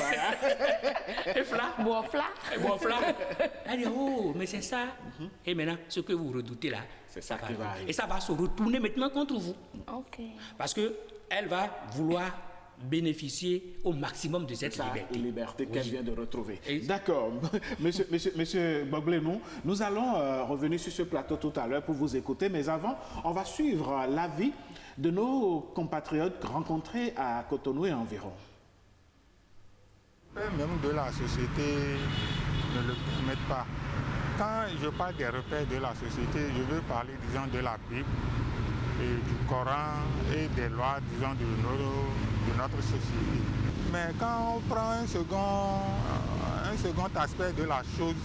Efla. Boafla. Boafla. Elle dit, oh, mais c'est ça. Et maintenant, ce que vous redoutez là, c'est ça qui va arriver. Et ça va se retourner maintenant contre vous. Ok. Parce qu'elle va vouloir bénéficier au maximum de cette liberté qu'elle vient de retrouver. D'accord. Monsieur Gbagblé, nous allons revenir sur ce plateau tout à l'heure pour vous écouter, mais avant, on va suivre l'avis de nos compatriotes rencontrés à Cotonou et environ. Même de la société ne le permettent pas. Quand je parle des repères de la société, je veux parler, disons, de la Bible, et du Coran et des lois, disons, de notre société. Mais quand on prend un second aspect de la chose,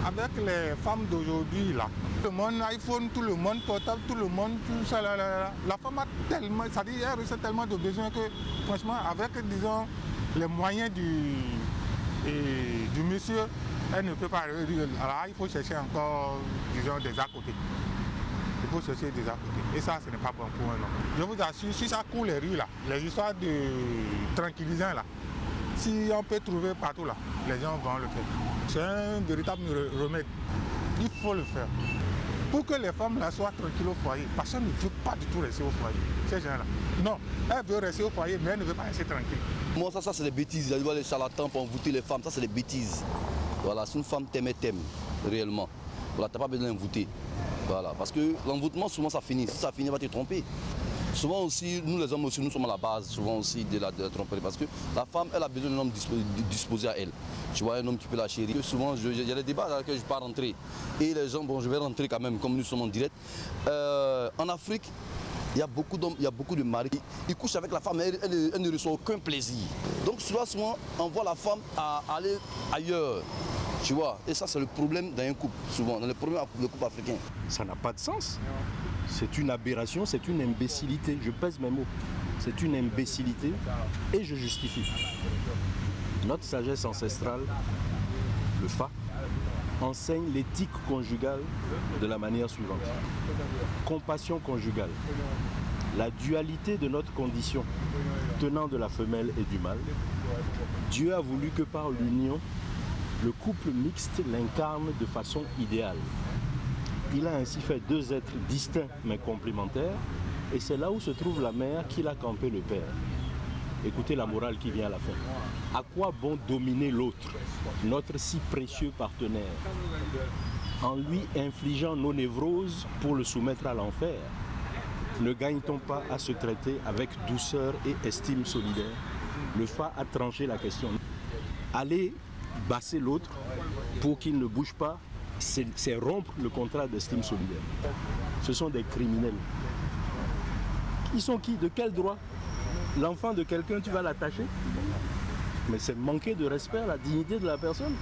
avec les femmes d'aujourd'hui, là, tout le monde iPhone, tout le monde portable, tout le monde, tout ça, la femme a tellement, ça dit, elle ressent tellement de besoins que, franchement, avec, disons, les moyens du monsieur, elle ne peut pas. Alors, il faut chercher encore, disons, des à côté. Il faut chercher des à côté. Et ça, ce n'est pas bon pour un homme. Je vous assure, si ça coule les rues, là, les histoires de tranquillisants, là, si on peut trouver partout, là, les gens vont le faire. C'est un véritable remède. Il faut le faire. Pour que les femmes là soient tranquilles au foyer. Personne ne veut pas du tout rester au foyer. Ces gens-là. Non, elle veut rester au foyer, mais elle ne veut pas rester tranquille. Moi, ça c'est des bêtises. Il y a les charlatans pour envoûter les femmes. Ça, c'est des bêtises. Voilà, si une femme t'aime, réellement. Voilà, tu n'as pas besoin d'envoûter. Voilà, parce que l'envoûtement, souvent, ça finit. Si ça finit, elle va te tromper. Souvent aussi, nous les hommes aussi, nous sommes à la base, souvent aussi de la tromperie. Parce que la femme, elle a besoin d'un homme disposé à elle. Tu vois, un homme qui peut la chérir. Souvent, il y a des débats dans lesquels je ne vais pas rentrer. Et les gens, bon, je vais rentrer quand même, comme nous sommes en direct. En Afrique, il y a beaucoup d'hommes, il y a beaucoup de maris. Ils couchent avec la femme, elle ne reçoit aucun plaisir. Donc souvent, on voit la femme aller ailleurs. Tu vois, et ça c'est le problème dans un couple, souvent, dans le problème des couples africains. Ça n'a pas de sens. C'est une aberration, c'est une imbécilité. Je pèse mes mots. C'est une imbécilité et je justifie. Notre sagesse ancestrale, le Fa, enseigne l'éthique conjugale de la manière suivante. Compassion conjugale. La dualité de notre condition, tenant de la femelle et du mâle. Dieu a voulu que par l'union, le couple mixte l'incarne de façon idéale. Il a ainsi fait deux êtres distincts mais complémentaires, et c'est là où se trouve la mère qui l'a campé le père. Écoutez la morale qui vient à la fin. À quoi bon dominer l'autre, notre si précieux partenaire, en lui infligeant nos névroses pour le soumettre à l'enfer? Ne gagne-t-on pas à se traiter avec douceur et estime solidaire? Le Fa a tranché la question. Allez basser l'autre pour qu'il ne bouge pas, c'est rompre le contrat d'estime solidaire. Ce sont des criminels. Ils sont qui? De quel droit? L'enfant de quelqu'un, tu vas l'attacher? Mais c'est manquer de respect à la dignité de la personne.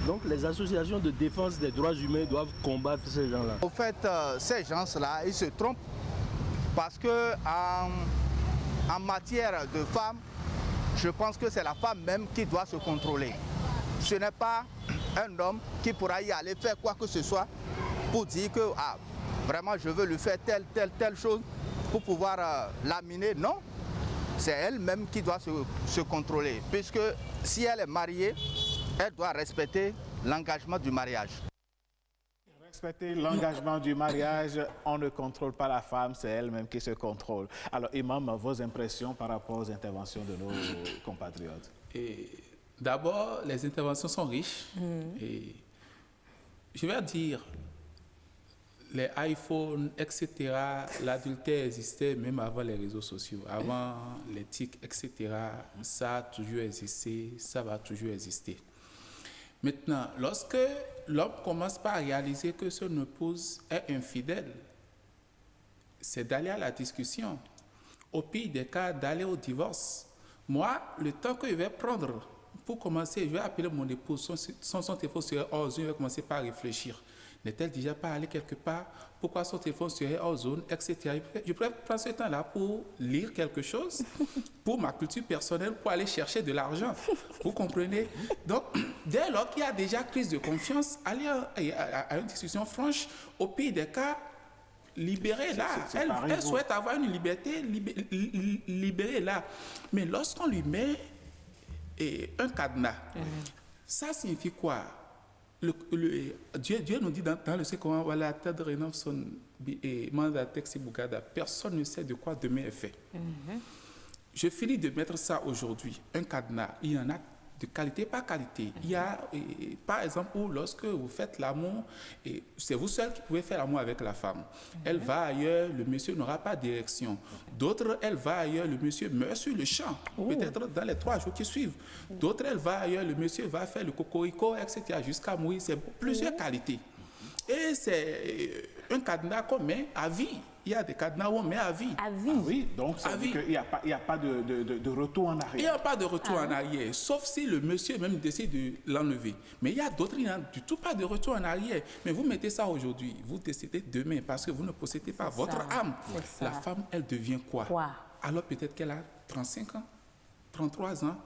Donc les associations de défense des droits humains doivent combattre ces gens-là. En fait, ces gens-là, ils se trompent parce que en matière de femmes, je pense que c'est la femme même qui doit se contrôler. Ce n'est pas un homme qui pourra y aller faire quoi que ce soit pour dire que vraiment je veux lui faire telle chose pour pouvoir l'aminer. Non, c'est elle-même qui doit se contrôler. Puisque si elle est mariée, elle doit respecter l'engagement du mariage. Respecter l'engagement du mariage, on ne contrôle pas la femme, c'est elle-même qui se contrôle. Alors, Imam, vos impressions par rapport aux interventions de nos compatriotes? D'abord, les interventions sont riches. Et je vais dire, les iPhones, etc., l'adultère existait même avant les réseaux sociaux, avant l'éthique, etc. Ça a toujours existé, ça va toujours exister. Maintenant, lorsque l'homme commence par réaliser que son épouse est infidèle, c'est d'aller à la discussion. Au pire des cas, d'aller au divorce. Moi, le temps que je vais prendre pour commencer, je vais appeler mon épouse, son téléphone serait hors zone, je vais commencer par réfléchir. N'est-elle déjà pas allée quelque part? Pourquoi son téléphone serait hors zone, etc. Je pourrais prendre ce temps-là pour lire quelque chose, pour ma culture personnelle, pour aller chercher de l'argent. Vous comprenez? Donc, dès lors qu'il y a déjà crise de confiance, aller à une discussion franche, au pire des cas, libérée là. Elle souhaite avoir une liberté libérée là. Mais lorsqu'on lui met un cadenas, ça signifie quoi? Dieu nous dit dans le Coran, voilà, personne ne sait de quoi demain est fait. Je finis de mettre ça aujourd'hui, un cadenas. Il y en a de qualité par qualité. Il y a, par exemple, où lorsque vous faites l'amour, c'est vous seul qui pouvez faire l'amour avec la femme. Elle va ailleurs, le monsieur n'aura pas d'érection. D'autres, elle va ailleurs, le monsieur meurt sur le champ, peut-être dans les 3 jours qui suivent. D'autres, elle va ailleurs, le monsieur va faire le cocorico, etc., jusqu'à mourir. C'est plusieurs qualités. Et c'est un cadenas qu'on met à vie. Il y a des cadenas où on met à vie. À vie. Ah oui, donc ça veut dire qu'il n'y a pas de retour en arrière. Il n'y a pas de retour en arrière, sauf si le monsieur même décide de l'enlever. Mais il y a d'autres, il n'y a du tout pas de retour en arrière. Mais vous mettez ça aujourd'hui, vous décidez demain parce que vous ne possédez pas votre âme. La femme, elle devient quoi? Alors peut-être qu'elle a 35 ans, 33 ans.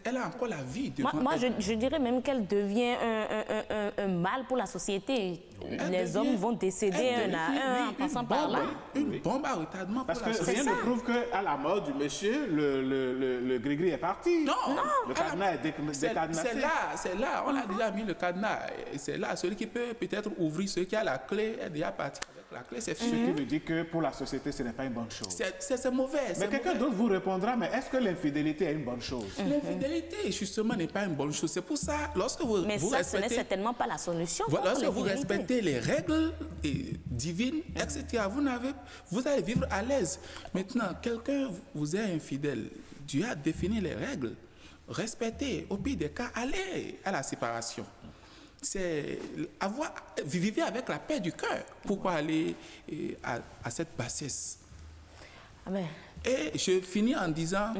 Elle a encore la vie devant moi, je dirais même qu'elle devient un mal pour la société. Les hommes vont décéder un à un en passant par là. Une bombe à retardement. Parce que rien ne prouve qu'à la mort du monsieur, le gris-gris est parti. Non, le cadenas est décadenassé. C'est là, on a déjà mis le cadenas. C'est là, celui qui peut peut-être ouvrir, celui qui a la clé est déjà parti. La clé, c'est ce qui veut dire que pour la société, ce n'est pas une bonne chose. C'est mauvais. Mais quelqu'un d'autre vous répondra, mais est-ce que l'infidélité est une bonne chose? L'infidélité, justement, n'est pas une bonne chose. C'est pour ça, lorsque vous respectez... ce n'est certainement pas la solution. Lorsque vous respectez les règles divines, etc., vous allez vivre à l'aise. Maintenant, quelqu'un vous est infidèle. Dieu a défini les règles. Respectez. Au pire des cas, allez à la séparation. C'est vivre avec la paix du cœur. Pourquoi aller à cette bassesse? Amen. Et je finis en disant,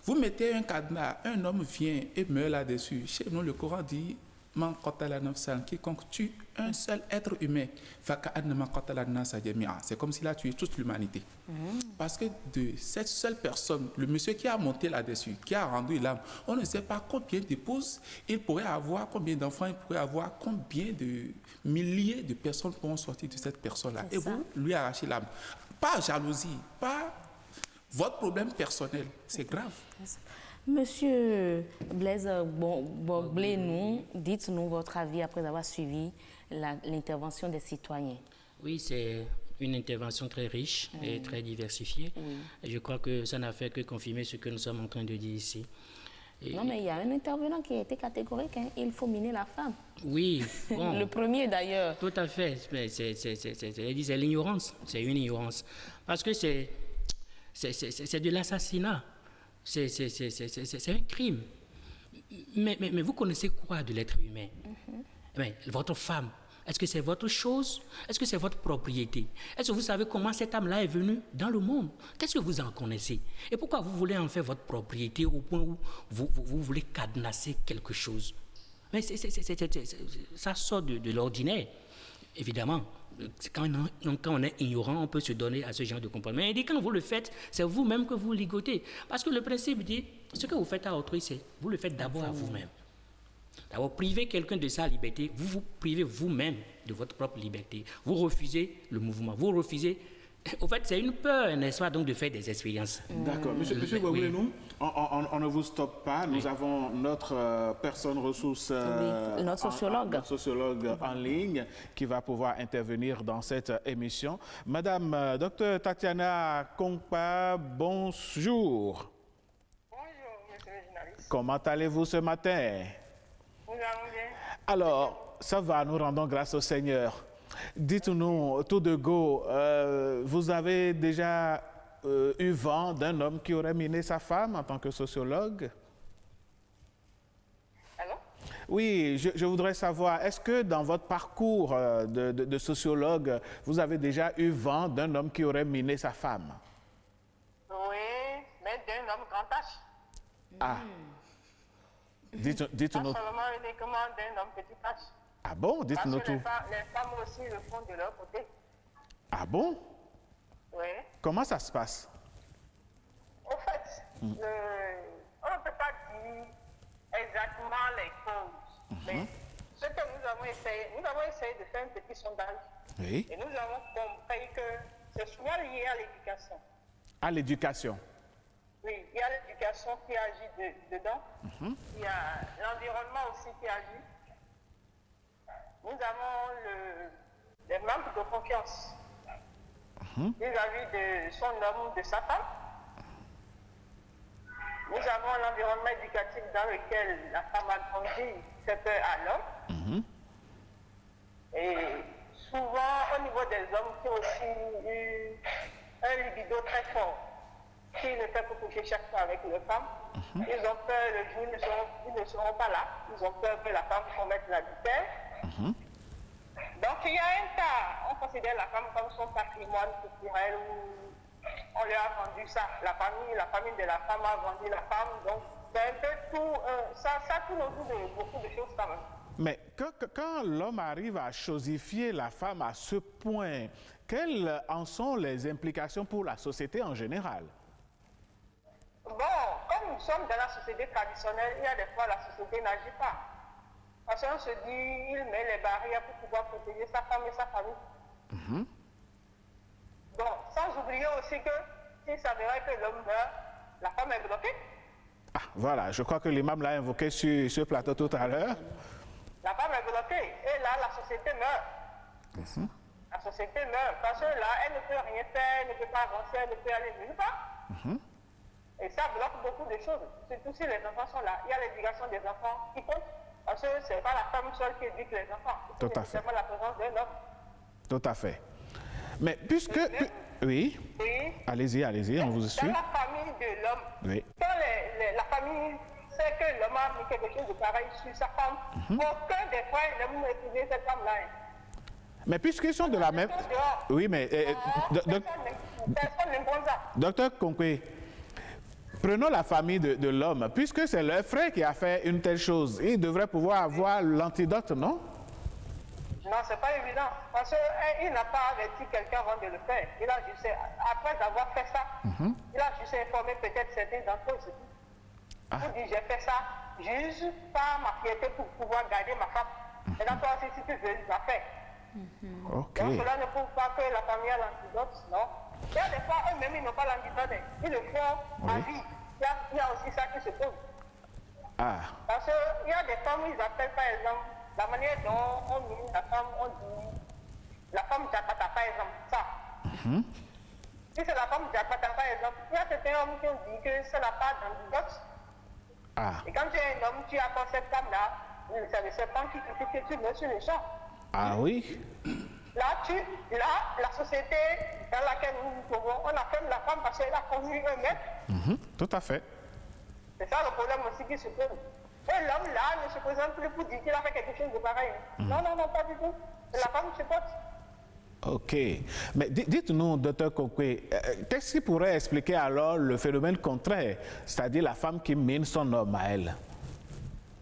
vous mettez un cadenas, un homme vient et meurt là-dessus. Chez nous, le Coran dit, quiconque tue un seul être humain, c'est comme s'il a tué toute l'humanité. Parce que de cette seule personne, le monsieur qui a monté là-dessus, qui a rendu l'âme, on ne sait pas combien d'épouses il pourrait avoir, combien d'enfants il pourrait avoir, combien de milliers de personnes pourront sortir de cette personne-là. Et vous lui arrachez l'âme. Pas jalousie, pas votre problème personnel. C'est grave. Monsieur Blaise Bogblé, dites-nous votre avis après avoir suivi l'intervention des citoyens. Oui, c'est une intervention très riche et très diversifiée. Et je crois que ça n'a fait que confirmer ce que nous sommes en train de dire ici. Non, mais il y a un intervenant qui a été catégorique. Il faut miner la femme. Oui. Bon, le premier, d'ailleurs. Tout à fait. C'est l'ignorance. C'est une ignorance. Parce que c'est de l'assassinat. C'est un crime. Mais vous connaissez quoi de l'être humain? Mais votre femme, est-ce que c'est votre chose? Est-ce que c'est votre propriété? Est-ce que vous savez comment cette âme-là est venue dans le monde? Qu'est-ce que vous en connaissez? Et pourquoi vous voulez en faire votre propriété au point où vous voulez cadenasser quelque chose? Mais ça sort de l'ordinaire, évidemment. Quand on est ignorant, on peut se donner à ce genre de comportement. Mais quand vous le faites, c'est vous-même que vous ligotez. Parce que le principe dit, ce que vous faites à autrui, c'est vous le faites d'abord à vous-même. D'abord, priver quelqu'un de sa liberté, vous vous privez vous-même de votre propre liberté. Vous refusez le mouvement, vous refusez... Au fait, c'est une peur, n'est-ce pas, donc de faire des expériences. D'accord. Monsieur Bogblé, on ne vous stoppe pas. Nous avons notre personne ressource, notre sociologue en ligne qui va pouvoir intervenir dans cette émission. Madame Dr Tatiana Kongpa, bonjour. Bonjour, monsieur le journaliste. Comment allez-vous ce matin? Nous allons bien. Alors, ça va, nous rendons grâce au Seigneur. Dites-nous, tout de go, vous avez déjà eu vent d'un homme qui aurait miné sa femme en tant que sociologue? Allô? Oui, je voudrais savoir, est-ce que dans votre parcours de sociologue, vous avez déjà eu vent d'un homme qui aurait miné sa femme? Oui, mais d'un homme grand âge. Ah. Dites-nous. Pas seulement uniquement d'un homme petit âge. Ah bon? Dites-nous tout. Les femmes aussi le font de leur côté. Ah bon? Oui. Comment ça se passe? Au fait, on ne peut pas dire exactement les causes, mais ce que nous avons essayé de faire un petit sondage. Oui. Et nous avons compris que c'est souvent lié à l'éducation. À l'éducation. Oui, il y a l'éducation qui agit dedans. Il y a l'environnement aussi qui agit. Nous avons le manque de confiance vis-à-vis de son homme ou de sa femme. Nous avons l'environnement éducatif dans lequel la femme a grandi, fait peur à l'homme. Et souvent, au niveau des hommes qui ont aussi eu un libido très fort, qui ne fait que coucher chaque fois avec leur femme, ils ont peur le jour, ils ne seront pas là. Ils ont peur que la femme commette l'adultère. Donc, il y a un cas, on considère la femme comme son patrimoine culturel où on lui a vendu ça. La famille de la femme a vendu la femme. Donc, c'est un peu tout, ça tourne autour de beaucoup de choses quand même. Mais quand l'homme arrive à chosifier la femme à ce point, quelles en sont les implications pour la société en général? Bon, comme nous sommes dans la société traditionnelle, il y a des fois la société n'agit pas. Parce qu'on se dit, il met les barrières pour pouvoir protéger sa femme et sa famille. Bon, sans oublier aussi que s'il s'avérait que l'homme meurt, la femme est bloquée. Ah, voilà, je crois que l'imam l'a invoqué sur ce plateau tout à l'heure. La femme est bloquée et là, la société meurt. La société meurt parce que là, elle ne peut rien faire, elle ne peut pas avancer, elle ne peut aller nulle part. Et ça bloque beaucoup de choses. Surtout si les enfants sont là. Il y a l'éducation des enfants qui compte. Parce que ce n'est pas la femme seule qui éduque les enfants. Tout à fait. C'est la présence d'un homme. Tout à fait. Mais puisque... Oui. Allez-y, on vous suit. Dans la famille de l'homme, oui. Quand la famille sait que l'homme a mis quelque chose de pareil sur sa femme, aucun des fois, il n'aime épouser cette femme-là. Mais puisqu'ils sont de la même... Oui, mais... Personne n'aime ça. Docteur Konkwe, prenons la famille de l'homme. Puisque c'est leur frère qui a fait une telle chose, il devrait pouvoir avoir l'antidote, non? Non, ce n'est pas évident. Parce qu'il n'a pas averti quelqu'un avant de le faire. Il a juste, après avoir fait ça, il a juste informé peut-être certains d'entre eux. Il dit, j'ai fait ça juste par ma fierté pour pouvoir garder ma femme. Et donc, toi aussi, si tu veux, tu vas faire. Donc, cela ne prouve pas que la famille a l'antidote, non. Il y a des fois, eux-mêmes, ils n'ont pas l'antidote. Ils le font à vie. Il y a aussi ça qui se pose. Parce qu'il y a des femmes, ils appellent par exemple, la manière dont on mine la femme, on dit, la femme Japata par exemple, ça. Si c'est la femme Japata par exemple, il y a certains hommes qui ont dit que c'est la part d'antidote. Et quand tu es un homme, tu apportes cette femme-là, c'est le serpent qui te tu mets sur le champ. Ah oui? Là, la société dans laquelle nous nous trouvons, on affirme la femme parce qu'elle a connu un maître. Tout à fait. C'est ça le problème aussi qui se pose. Et l'homme là ne se présente plus pour dire qu'il a fait quelque chose de pareil. Non, pas du tout. C'est la femme qui se porte. Ok. Mais dites-nous, docteur Konkwe, qu'est-ce qui pourrait expliquer alors le phénomène contraire, c'est-à-dire la femme qui mine son homme à elle?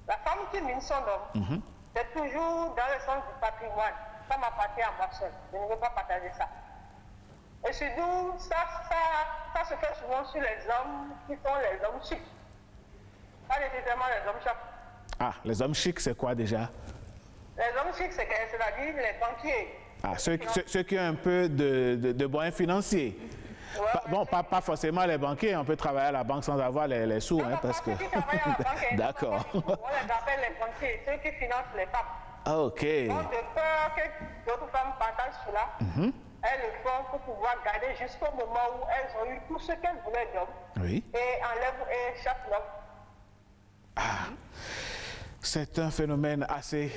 La femme qui mine son homme, c'est toujours dans le sens du patrimoine. Ça m'appartient à moi seul. Je ne veux pas partager ça. Et surtout, ça se fait souvent sur les hommes qui sont les hommes chics. Pas nécessairement les hommes chics. Les hommes chics, c'est quoi déjà? Les hommes chics, c'est-à-dire les banquiers. Ceux qui ont un peu de moyens financiers. Pas forcément les banquiers, on peut travailler à la banque sans avoir les sous. Parce que... D'accord. On les appelle les banquiers, ceux qui financent les femmes. Ok. Donc, de peur que d'autres femmes partagent cela, elles le font pour pouvoir garder jusqu'au moment où elles ont eu tout ce qu'elles voulaient d'hommes. Oui. Et enlèvent et chassent l'homme. C'est un phénomène assez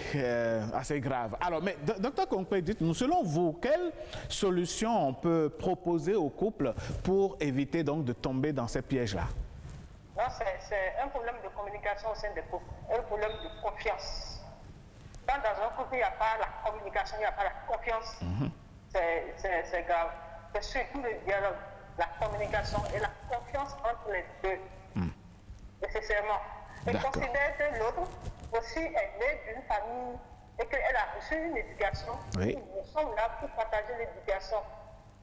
grave. Alors, mais docteur Konkwe, dites-nous, selon vous, quelle solution on peut proposer aux couples pour éviter donc de tomber dans ces pièges-là? Non, c'est un problème de communication au sein des couples, un problème de confiance. Quand dans un couple, il n'y a pas la communication, il n'y a pas la confiance, c'est grave. C'est surtout le dialogue, la communication et la confiance entre les deux. Nécessairement. Et considère que l'autre aussi est né d'une famille et qu'elle a reçu une éducation. Oui. Nous sommes là pour partager l'éducation.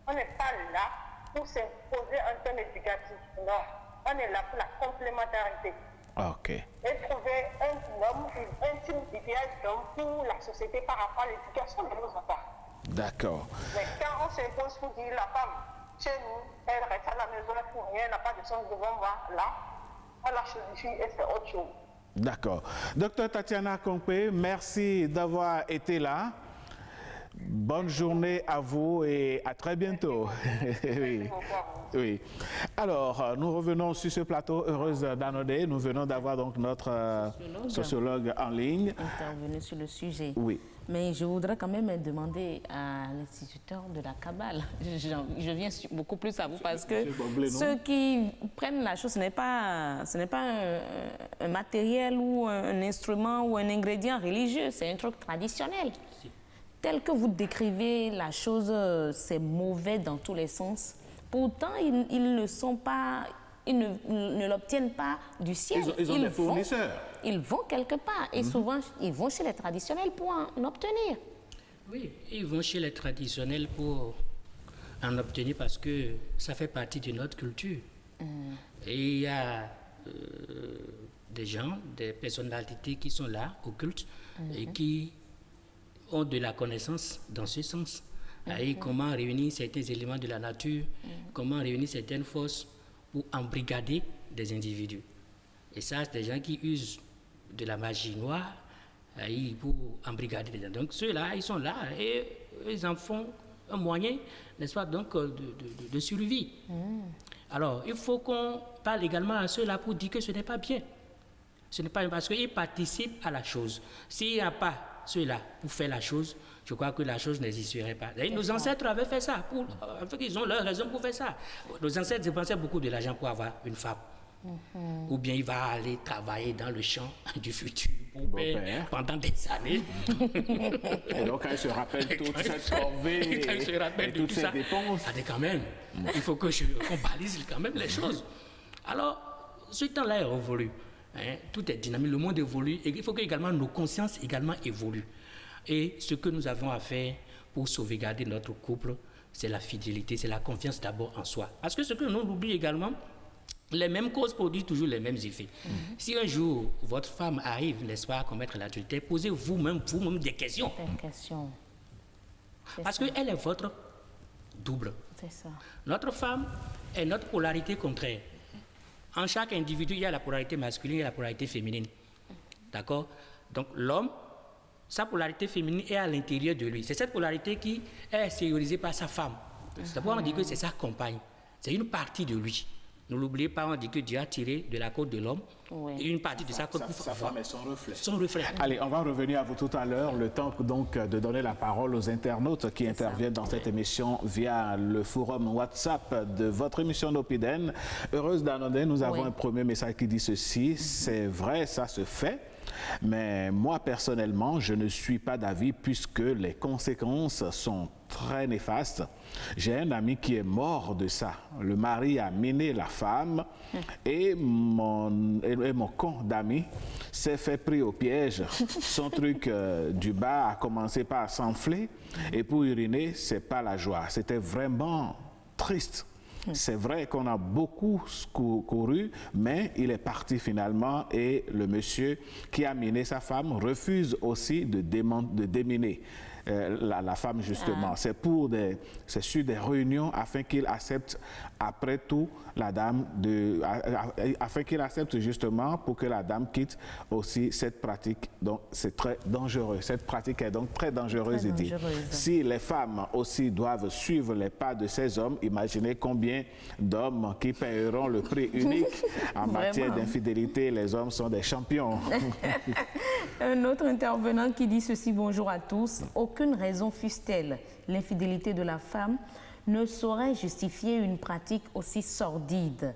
On n'est pas là pour s'imposer un thème éducatif. Non. On est là pour la complémentarité. Ok. Et trouver un norme, un type d'idéal pour la société par rapport à l'éducation de nos enfants. D'accord. Mais quand on s'impose pour dire la femme, chez nous, elle reste à la maison, elle ne fait rien, elle n'a pas de sens devant moi, là, on la choisit et c'est autre chose. D'accord. Docteur Tatiana Konkpe, merci d'avoir été là. Bonne journée à vous et à très bientôt. Oui. Oui. Alors, nous revenons sur ce plateau Heureuse d'Anodé. Nous venons d'avoir donc notre sociologue en ligne. Intervenu sur le sujet. Oui. Mais je voudrais quand même demander à l'instituteur de la Kabbale, je viens beaucoup plus à vous parce que ceux qui prennent la chose, ce n'est pas un matériel ou un instrument ou un ingrédient religieux, c'est un truc traditionnel. Tel que vous décrivez la chose, c'est mauvais dans tous les sens. Pourtant, ils ne sont pas, ils ne l'obtiennent pas du ciel. Ils ont des fournisseurs. Ils vont quelque part et souvent, ils vont chez les traditionnels pour en obtenir. Oui, ils vont chez les traditionnels pour en obtenir parce que ça fait partie de notre culture. Et il y a des gens, des personnalités qui sont là au culte et qui ont de la connaissance dans ce sens. Et comment réunir certains éléments de la nature, comment réunir certaines forces pour embrigader des individus. Et ça, c'est des gens qui usent de la magie noire pour embrigader des gens. Donc ceux-là, ils sont là et ils en font un moyen, n'est-ce pas, donc, de survie. Alors, il faut qu'on parle également à ceux-là pour dire que ce n'est pas bien. Ce n'est pas bien parce qu'ils participent à la chose. S'il n'y a pas ceux-là pour faire la chose, je crois que la chose n'existerait pas. Et nos ancêtres avaient fait ça. Ils ont leur raison pour faire ça. Nos ancêtres dépensaient beaucoup de l'argent pour avoir une femme. Ou bien il va aller travailler dans le champ du futur pendant des années. Et donc, quand il se rappelle toute cette corvée et toutes ces dépenses. Quand même, il faut qu'on balise quand même les choses. Alors, ce temps-là est révolu. Tout est dynamique, le monde évolue et il faut que également nos consciences également évoluent. Et ce que nous avons à faire pour sauvegarder notre couple, c'est la fidélité, c'est la confiance d'abord en soi. Parce que ce que nous oublions également, les mêmes causes produisent toujours les mêmes effets. Si un jour votre femme arrive, n'est-ce pas, à commettre l'adultère, posez vous-même des questions. Parce qu'elle est votre double. C'est ça. Notre femme est notre polarité contraire. En chaque individu, il y a la polarité masculine et la polarité féminine. D'accord? Donc l'homme, sa polarité féminine est à l'intérieur de lui. C'est cette polarité qui est extériorisée par sa femme. C'est pourquoi on dit que c'est sa compagne. C'est une partie de lui. Ne l'oubliez pas, on dit que Dieu a tiré de la côte de l'homme et une partie de sa côte pour sa femme est son reflet. Son reflet. Allez, on va revenir à vous tout à l'heure. Le temps donc de donner la parole aux internautes qui interviennent dans cette émission via le forum WhatsApp de votre émission Nopiden. Heureuse d'Anodé, nous avons un premier message qui dit ceci. C'est vrai, ça se fait. Mais moi, personnellement, je ne suis pas d'avis puisque les conséquences sont très néfastes. J'ai un ami qui est mort de ça. Le mari a miné la femme et mon con d'ami s'est fait pris au piège. Son truc du bas a commencé par s'enfler et pour uriner, c'est pas la joie. C'était vraiment triste. C'est vrai qu'on a beaucoup couru, mais il est parti finalement et le monsieur qui a miné sa femme refuse aussi de déminer la femme justement. C'est sur des réunions afin qu'il accepte après tout la dame afin qu'il accepte justement pour que la dame quitte aussi cette pratique. Donc c'est très dangereux. Cette pratique est donc très dangereuse. Si les femmes aussi doivent suivre les pas de ces hommes, imaginez combien d'hommes qui paieront le prix unique en matière d'infidélité. Les hommes sont des champions. Un autre intervenant qui dit ceci, bonjour à tous. Aucune raison fût-elle, l'infidélité de la femme ne saurait justifier une pratique aussi sordide.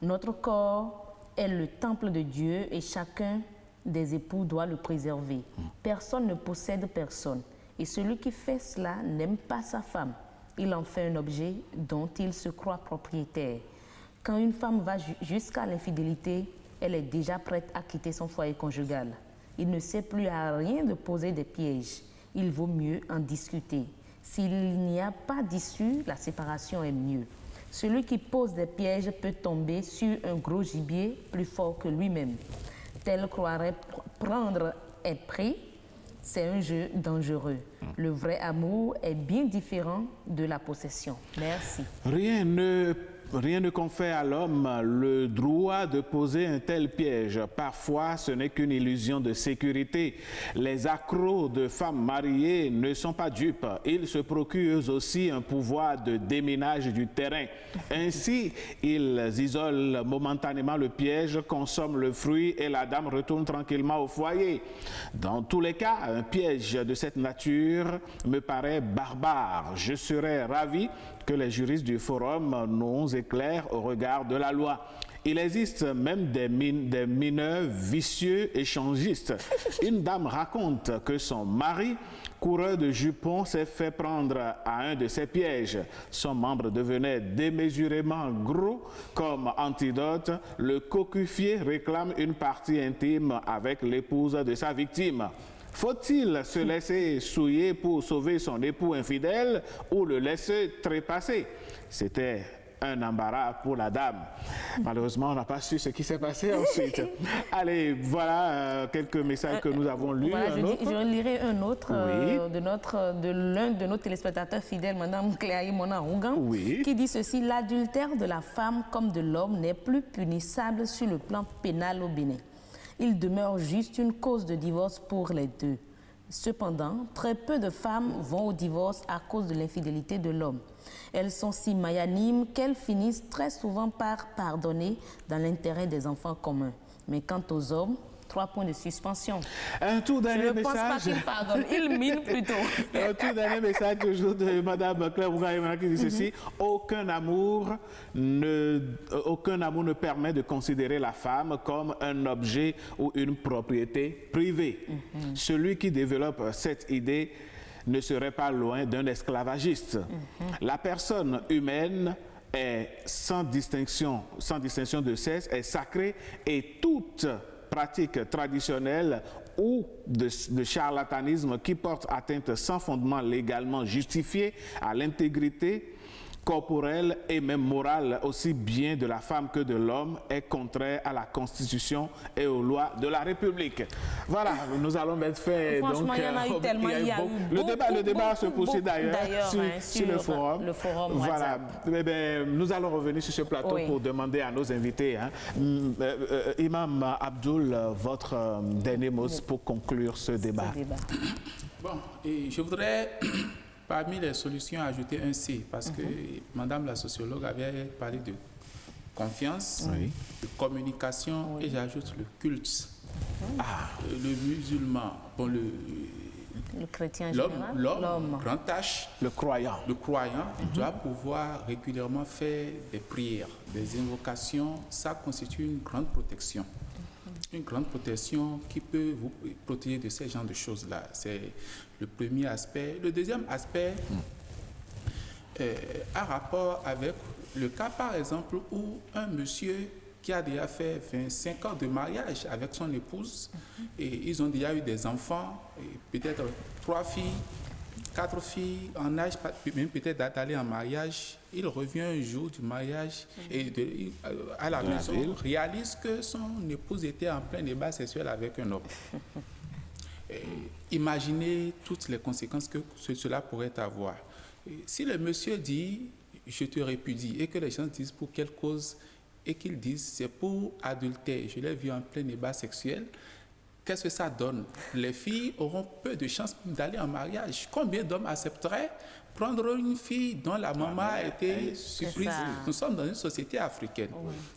Notre corps est le temple de Dieu et chacun des époux doit le préserver. Personne ne possède personne. Et celui qui fait cela n'aime pas sa femme. Il en fait un objet dont il se croit propriétaire. Quand une femme va jusqu'à l'infidélité, elle est déjà prête à quitter son foyer conjugal. Il ne sert plus à rien de poser des pièges. Il vaut mieux en discuter. S'il n'y a pas d'issue, la séparation est mieux. Celui qui pose des pièges peut tomber sur un gros gibier plus fort que lui-même. tel croirait prendre est pris, c'est un jeu dangereux. Le vrai amour est bien différent de la possession. Merci. Rien ne confère à l'homme le droit de poser un tel piège. Parfois, ce n'est qu'une illusion de sécurité. Les accros de femmes mariées ne sont pas dupes. Ils se procurent aussi un pouvoir de déminage du terrain. Ainsi, ils isolent momentanément le piège, consomment le fruit et la dame retourne tranquillement au foyer. Dans tous les cas, un piège de cette nature me paraît barbare. Je serais ravi que les juristes du forum nous éclairent au regard de la loi. Il existe même des mineurs vicieux échangistes. Une dame raconte que son mari, coureur de jupons, s'est fait prendre à un de ses pièges. Son membre devenait démesurément gros. Comme antidote, le cocufier réclame une partie intime avec l'épouse de sa victime. Faut-il se laisser souiller pour sauver son époux infidèle ou le laisser trépasser? C'était un embarras pour la dame. Malheureusement, on n'a pas su ce qui s'est passé ensuite. Allez, voilà quelques messages que nous avons lus. Voilà, je lirai un autre de l'un de nos téléspectateurs fidèles, Mme Cléaï Mona-Rougan, qui dit ceci: l'adultère de la femme comme de l'homme n'est plus punissable sur le plan pénal au Bénin. Il demeure juste une cause de divorce pour les deux. Cependant, très peu de femmes vont au divorce à cause de l'infidélité de l'homme. Elles sont si magnanimes qu'elles finissent très souvent par pardonner dans l'intérêt des enfants communs. Mais quant aux hommes, 3 points de suspension. Un tout dernier message. Je ne pense pas qu'il pardonne, il mine plutôt. Un tout dernier message toujours de Mme Claire Rougaïmana qui dit ceci: aucun amour ne permet de considérer la femme comme un objet ou une propriété privée. Celui qui développe cette idée ne serait pas loin d'un esclavagiste. La personne humaine est sans distinction de sexe, est sacrée, et toute pratique traditionnelle ou de charlatanisme qui porte atteinte sans fondement légalement justifié à l'intégrité corporelle et même morale aussi bien de la femme que de l'homme est contraire à la Constitution et aux lois de la République. Voilà, nous allons mettre fait. Franchement, donc, il y en a eu tellement. Le débat se poursuit d'ailleurs sur le forum. Voilà. Nous allons revenir sur ce plateau pour demander à nos invités. Imam Abdoul, votre dernier mot pour conclure ce débat. Bon, et je voudrais parmi les solutions ajouter un C, parce que Madame la sociologue avait parlé de confiance, de communication, et j'ajoute le culte. Le musulman, bon, le chrétien l'homme, grand H, le croyant, il doit pouvoir régulièrement faire des prières, des invocations. Ça constitue une grande protection. Une grande protection qui peut vous protéger de ces genres de choses-là. C'est le premier aspect. Le deuxième aspect a rapport avec le cas, par exemple, où un monsieur qui a déjà fait 25 ans de mariage avec son épouse, et ils ont déjà eu des enfants, peut-être 3 filles, 4 filles en âge, même peut-être d'aller en mariage. Il revient un jour du mariage et à la maison, réalise que son épouse était en plein débat sexuel avec un homme. Imaginez toutes les conséquences que cela pourrait avoir. Si le monsieur dit « je te répudie » et que les gens disent pour quelle cause, et qu'ils disent « c'est pour adultère, je l'ai vu en plein débat sexuel », qu'est-ce que ça donne? Les filles auront peu de chances d'aller en mariage. Combien d'hommes accepteraient prendre une fille dont la maman a été surprise? Nous sommes dans une société africaine,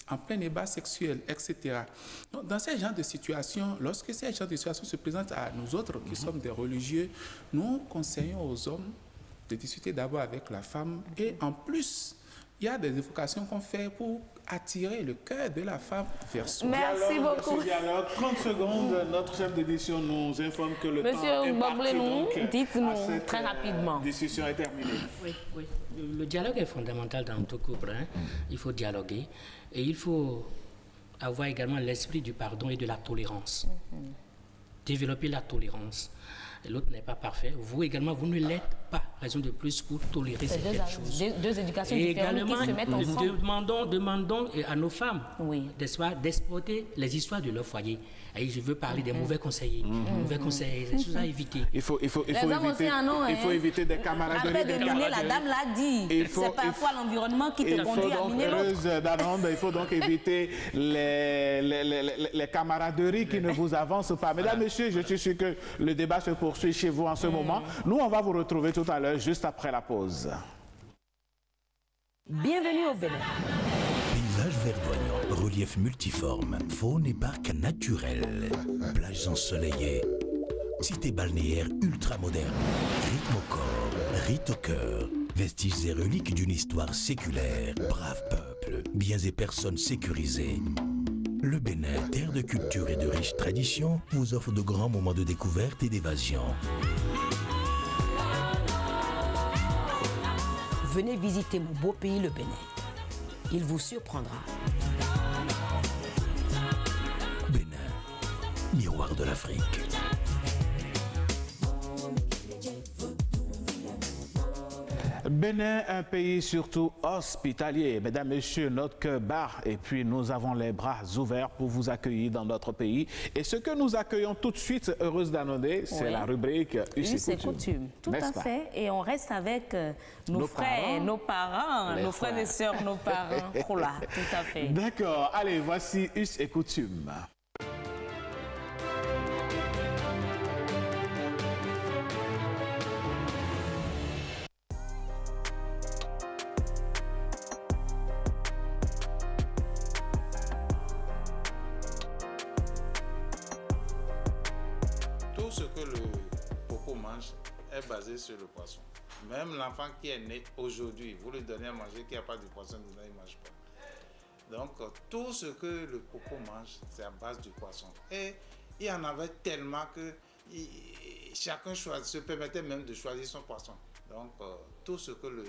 en plein débat sexuel, etc. Donc, dans ce genre de situation, lorsque ces genres de situations se présentent à nous autres, qui sommes des religieux, nous conseillons aux hommes de discuter d'abord avec la femme, et en plus, il y a des évocations qu'on fait pour attirer le cœur de la femme vers soi. Merci beaucoup. 30 secondes, notre chef d'édition nous informe que le temps imparti dites-nous très rapidement. La discussion est terminée. Oui. Le dialogue est fondamental dans tout couple. Il faut dialoguer et il faut avoir également l'esprit du pardon et de la tolérance. Développer la tolérance. L'autre n'est pas parfait. Vous également, vous ne l'êtes pas. raison de plus pour tolérer certaines choses. Deux éducations et différentes également, qui se mettent ensemble. demandons à nos femmes d'exporter les histoires de leur foyer. Et je veux parler des mauvais conseillers. Mauvais conseillers, c'est choses à éviter. Il faut éviter des camaraderies. Après de miner, la dame l'a dit. C'est parfois l'environnement qui te conduit à miner l'autre. Il faut donc éviter les camaraderies qui ne vous avancent pas. Mesdames, Messieurs, je suis sûr que le débat se poursuit chez vous en ce moment. Nous, on va vous retrouver tout à l'heure, juste après la pause. Bienvenue au Bénin. Paysage verdoyant, relief multiforme, faune et parc naturel, plages ensoleillées, cité balnéaire ultra moderne, rythme au corps, rite au cœur, vestiges et reliques d'une histoire séculaire, brave peuple, biens et personnes sécurisées. Le Bénin, terre de culture et de riches traditions, vous offre de grands moments de découverte et d'évasion. Venez visiter mon beau pays, le Bénin. Il vous surprendra. Bénin, miroir de l'Afrique. Bénin, un pays surtout hospitalier. Mesdames, Messieurs, notre cœur bat et puis nous avons les bras ouverts pour vous accueillir dans notre pays. Et ce que nous accueillons tout de suite, heureuse d'annoncer, c'est la rubrique Us et coutumes. Tout à fait. Et on reste avec nos frères, nos parents, nos frères et sœurs, nos parents. Oh là, tout à fait. D'accord. Allez, voici Us et coutumes. Tout ce que le popo mange est basé sur le poisson. Même l'enfant qui est né aujourd'hui, vous lui donnez à manger qu'il n'y a pas de poisson dedans, il ne mange pas. Donc, tout ce que le popo mange, c'est à base du poisson. Et il y en avait tellement que chacun se permettait même de choisir son poisson. Donc, tout ce que le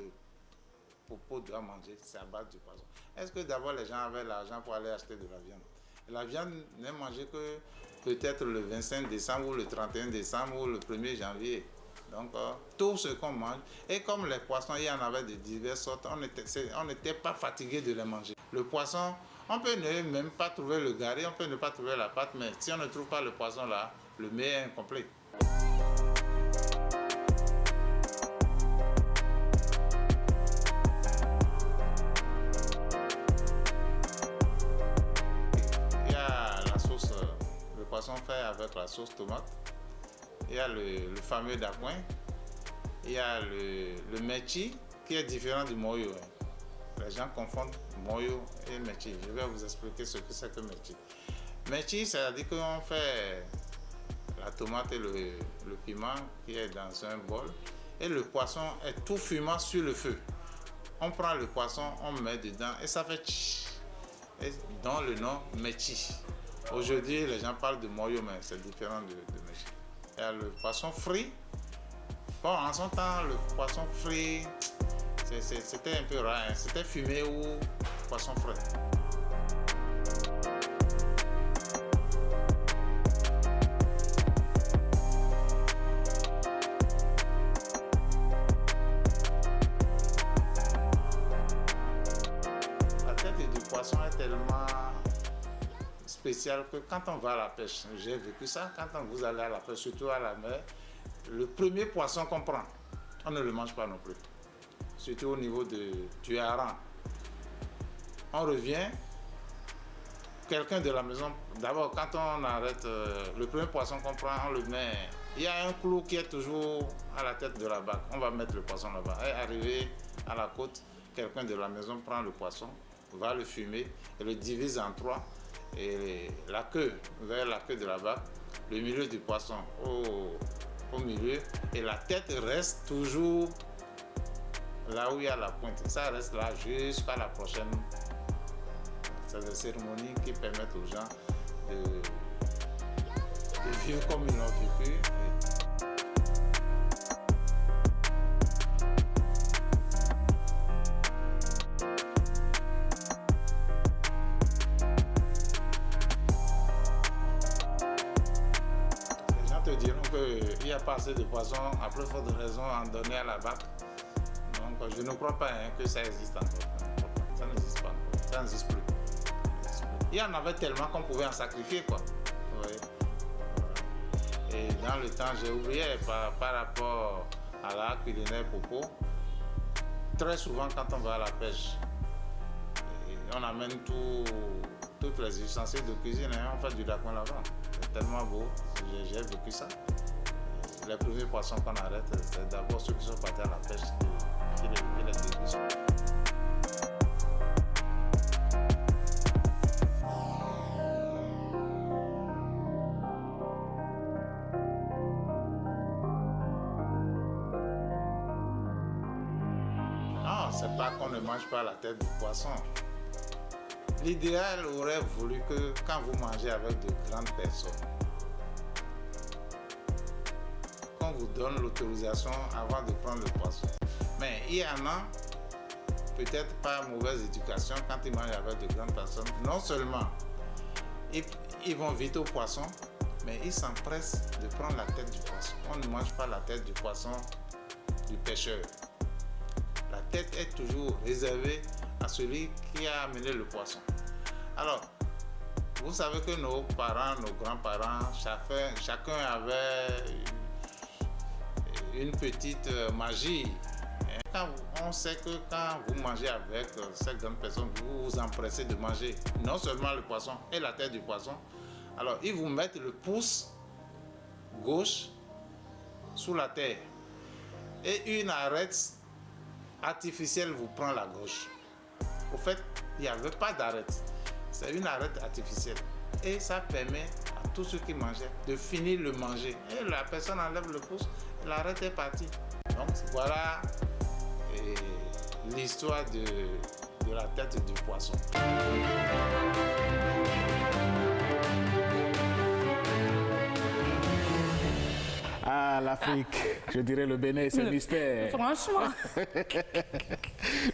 popo doit manger, c'est à base du poisson. Est-ce que d'abord les gens avaient l'argent pour aller acheter de la viande? La viande n'est mangée que peut-être le 25 décembre ou le 31 décembre ou le 1er janvier. Donc, tout ce qu'on mange. Et comme les poissons, il y en avait de diverses sortes, on n'était pas fatigué de les manger. Le poisson, on peut ne même pas trouver le gari, on peut ne pas trouver la pâte, mais si on ne trouve pas le poisson là, le mets est incomplet. Il y a la sauce, le poisson fait avec la sauce tomate. Il y a le fameux dacouin. Il y a le mechi qui est différent du moyo. Les gens confondent moyo et mechi. Je vais vous expliquer ce que c'est que mechi. Mechi, c'est-à-dire qu'on fait la tomate et le piment qui est dans un bol. Et le poisson est tout fumant sur le feu. On prend le poisson, on met dedans et ça fait tch. Et dans le nom mechi. Aujourd'hui, les gens parlent de moyo, mais c'est différent de mechi. Il y a le poisson frit. Bon, en son temps, le poisson frit, c'était un peu rare. Hein. C'était fumé ou poisson frais. La tête du poisson est tellement spéciale que quand on va à la pêche, j'ai vécu ça, quand vous allez à la pêche, surtout à la mer, le premier poisson qu'on prend, on ne le mange pas non plus. Surtout au niveau du hareng. On revient, quelqu'un de la maison, d'abord quand on arrête, le premier poisson qu'on prend, on le met, il y a un clou qui est toujours à la tête de la barque. On va mettre le poisson là-bas. Et arrivé à la côte, quelqu'un de la maison prend le poisson, va le fumer et le divise en trois. Et la queue vers la queue de la barque, le milieu du poisson au milieu et la tête reste toujours là où il y a la pointe. Ça reste là jusqu'à la prochaine. C'est des cérémonies qui permettent aux gens de vivre comme ils l'ont vécu. il n'y a pas assez de poissons, à plus forte raison, en donner à la vaque. Donc je ne crois pas que ça existe encore. Ça n'existe pas encore. Ça n'existe plus. Il y en avait tellement qu'on pouvait en sacrifier, quoi. Oui. Et dans le temps, j'ai oublié par rapport à l'art culinaire Popo, très souvent quand on va à la pêche, on amène toutes les ustensiles de cuisine et on fait du lacon là-bas. C'est tellement beau, j'ai vécu ça. Les premiers poissons qu'on arrête, c'est d'abord ceux qui sont partis à la pêche qui les dégustent. Non, c'est pas qu'on ne mange pas la tête du poisson. L'idéal aurait voulu que quand vous mangez avec de grandes personnes, qu'on vous donne l'autorisation avant de prendre le poisson. Mais il y en a, peut-être par mauvaise éducation, quand ils mangent avec de grandes personnes, non seulement ils vont vite au poisson, mais ils s'empressent de prendre la tête du poisson. On ne mange pas la tête du poisson du pêcheur. La tête est toujours réservée à celui qui a amené le poisson. Alors, vous savez que nos parents, nos grands-parents, chacun avait une petite magie. On sait que quand vous mangez avec ces grandes personnes, vous vous empressez de manger non seulement le poisson et la tête du poisson. Alors, ils vous mettent le pouce gauche sous la terre et une arête artificielle vous prend la gauche. Au fait, il n'y avait pas d'arête. C'est une arête artificielle. Et ça permet à tous ceux qui mangeaient de finir le manger. Et la personne enlève le pouce et l'arête est partie. Donc voilà l'histoire de la tête du poisson. Ah, l'Afrique, je dirais le Bénin, c'est mystère. Franchement.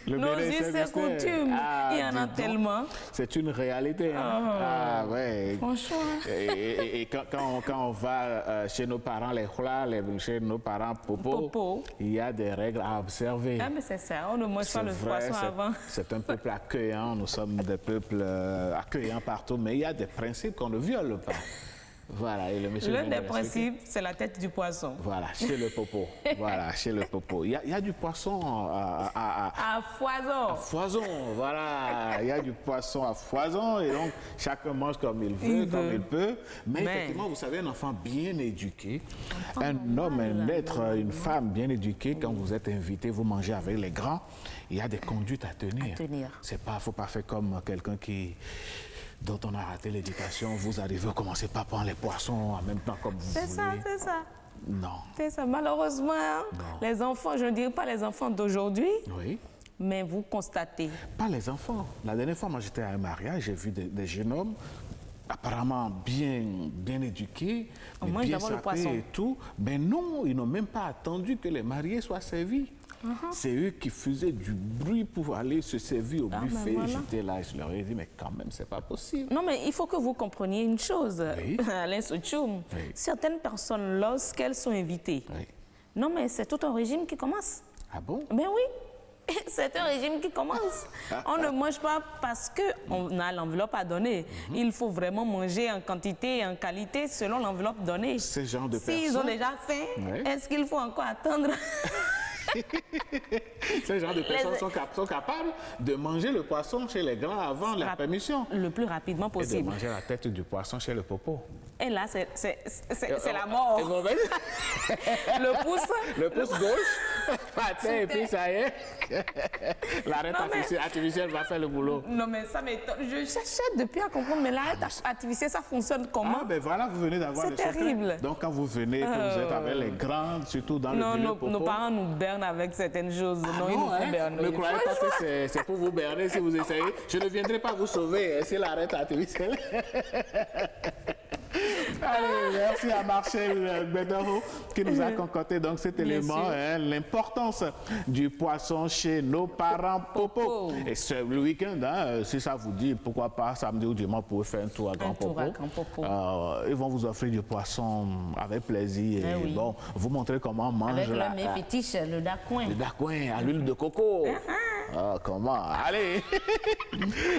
Nos us et coutumes, il y en a tellement. C'est une réalité. Hein? Ah, ouais. Franchement. Et quand on va chez nos parents, les Hula, chez nos parents Popo, il y a des règles à observer. Ah, mais c'est ça, on ne mange pas le poisson avant. C'est un peuple accueillant, nous sommes des peuples accueillants partout, mais il y a des principes qu'on ne viole pas. Voilà, et le monsieur. L'un des principes, c'est la tête du poisson. Voilà, chez le Popo. Voilà, chez le Popo. Il y a du poisson à foison. À foison, voilà. Il y a du poisson à foison et donc chacun mange comme il veut, comme il peut. Mais effectivement, vous savez, un enfant bien éduqué, un homme, un être, une femme bien éduquée, quand vous êtes invité, vous mangez avec les grands, il y a des conduites à tenir. Faut pas faire comme quelqu'un dont on a raté l'éducation, vous arrivez, vous commencez pas à prendre les poissons en même temps comme vous voulez. C'est ça. Non. C'est ça. Malheureusement, les enfants, je ne dirais pas les enfants d'aujourd'hui, mais vous constatez. Pas les enfants. La dernière fois, moi, j'étais à un mariage, j'ai vu des jeunes hommes apparemment bien éduqués, bien sapés et tout. Mais non, ils n'ont même pas attendu que les mariés soient servis. C'est eux qui faisaient du bruit pour aller se servir au buffet. Voilà. J'étais là, je leur ai dit, mais quand même, c'est pas possible. Non, mais il faut que vous compreniez une chose, Alain Sochoum. Certaines personnes, lorsqu'elles sont invitées, non, mais c'est tout un régime qui commence. Ah bon? Mais oui, c'est un régime qui commence. On ne mange pas parce qu'on a l'enveloppe à donner. Il faut vraiment manger en quantité et en qualité selon l'enveloppe donnée. Ce genre de personnes. S'ils ont déjà faim, est-ce qu'il faut encore attendre? Ces gens de personnes sont capables de manger le poisson chez les grands avant la permission. Le plus rapidement possible. Et de manger la tête du poisson chez le Popo. Et là, c'est la mort. Le pouce gauche, et puis ça y est, l'arête artificielle va faire le boulot. Non, mais ça m'étonne. Je cherchais depuis à comprendre, mais l'arête artificielle, ça fonctionne comment? Ah, ben voilà, vous venez d'avoir des secrets. C'est terrible. Donc, quand vous venez, que vous êtes avec les grands, surtout dans le milieu Popo. Nos parents nous bernent avec certaines choses. Ah non, ils nous font berner. Ne croyez pas que c'est pour vous berner si vous essayez. Je ne viendrai pas vous sauver, c'est l'arête artificielle. Allez, merci à Marcel Bedero qui nous a concocté donc cet élément, hein, l'importance du poisson chez nos parents Popo. Et le week-end, hein, si ça vous dit, pourquoi pas samedi ou dimanche, vous pouvez faire un tour à Grand Popo. Ils vont vous offrir du poisson avec plaisir. Et bon, vous montrer comment on mange. Avec le mets fétiche, le dacouin. Le dacouin à l'huile de coco. Comment? Allez.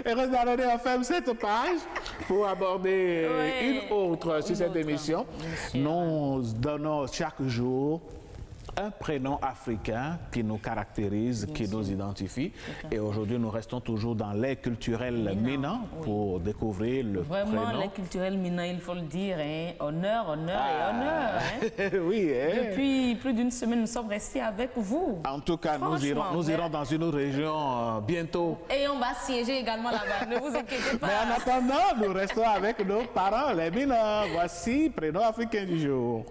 Et regardez, on ferme cette page pour aborder une autre sur cette émission. Nous donnons chaque jour un prénom africain qui nous caractérise, qui nous identifie. Et aujourd'hui, nous restons toujours dans l'air culturel Mina pour découvrir le prénom. Vraiment, l'air culturel Mina, il faut le dire. Hein. Honneur, honneur et honneur. Hein. Oui. Hein. Depuis plus d'une semaine, nous sommes restés avec vous. En tout cas, nous irons dans une autre région bientôt. Et on va siéger également là-bas. Ne vous inquiétez pas. Mais en attendant, nous restons avec nos parents, les Mina. Voici prénom africain du jour.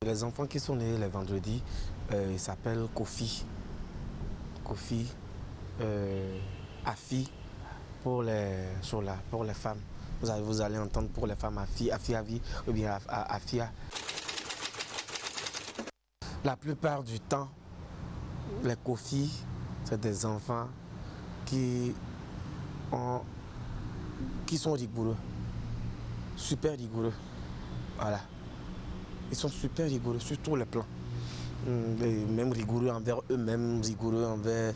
Les enfants qui sont nés les vendredis, ils s'appellent Kofi, Afi pour les femmes. Vous allez entendre pour les femmes Afi ou bien Afia. La plupart du temps, les Kofi, c'est des enfants qui sont rigoureux, super rigoureux. Voilà. Ils sont super rigoureux sur tous les plans. Même rigoureux envers eux-mêmes, rigoureux envers...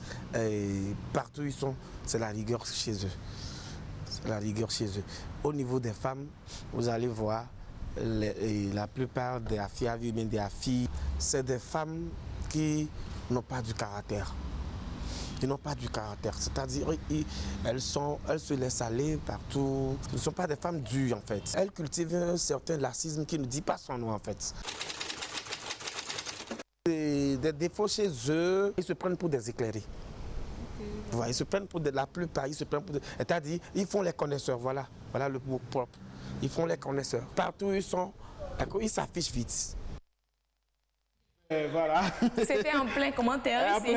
partout où ils sont, c'est la rigueur chez eux. C'est la rigueur chez eux. Au niveau des femmes, vous allez voir, la plupart des Afia, bien des Afis, c'est des femmes qui n'ont pas du caractère. Ils n'ont pas du caractère, c'est-à-dire elles se laissent aller partout. Ce ne sont pas des femmes dures en fait. Elles cultivent un certain laxisme qui ne dit pas son nom en fait. Des défauts chez eux, ils se prennent pour des éclairés. Voilà, ils se prennent pour la plupart, ils se prennent pour c'est-à-dire ils font les connaisseurs, voilà le mot propre. Ils font les connaisseurs. Partout où ils sont, ils s'affichent vite. Voilà. C'était en plein commentaire ici.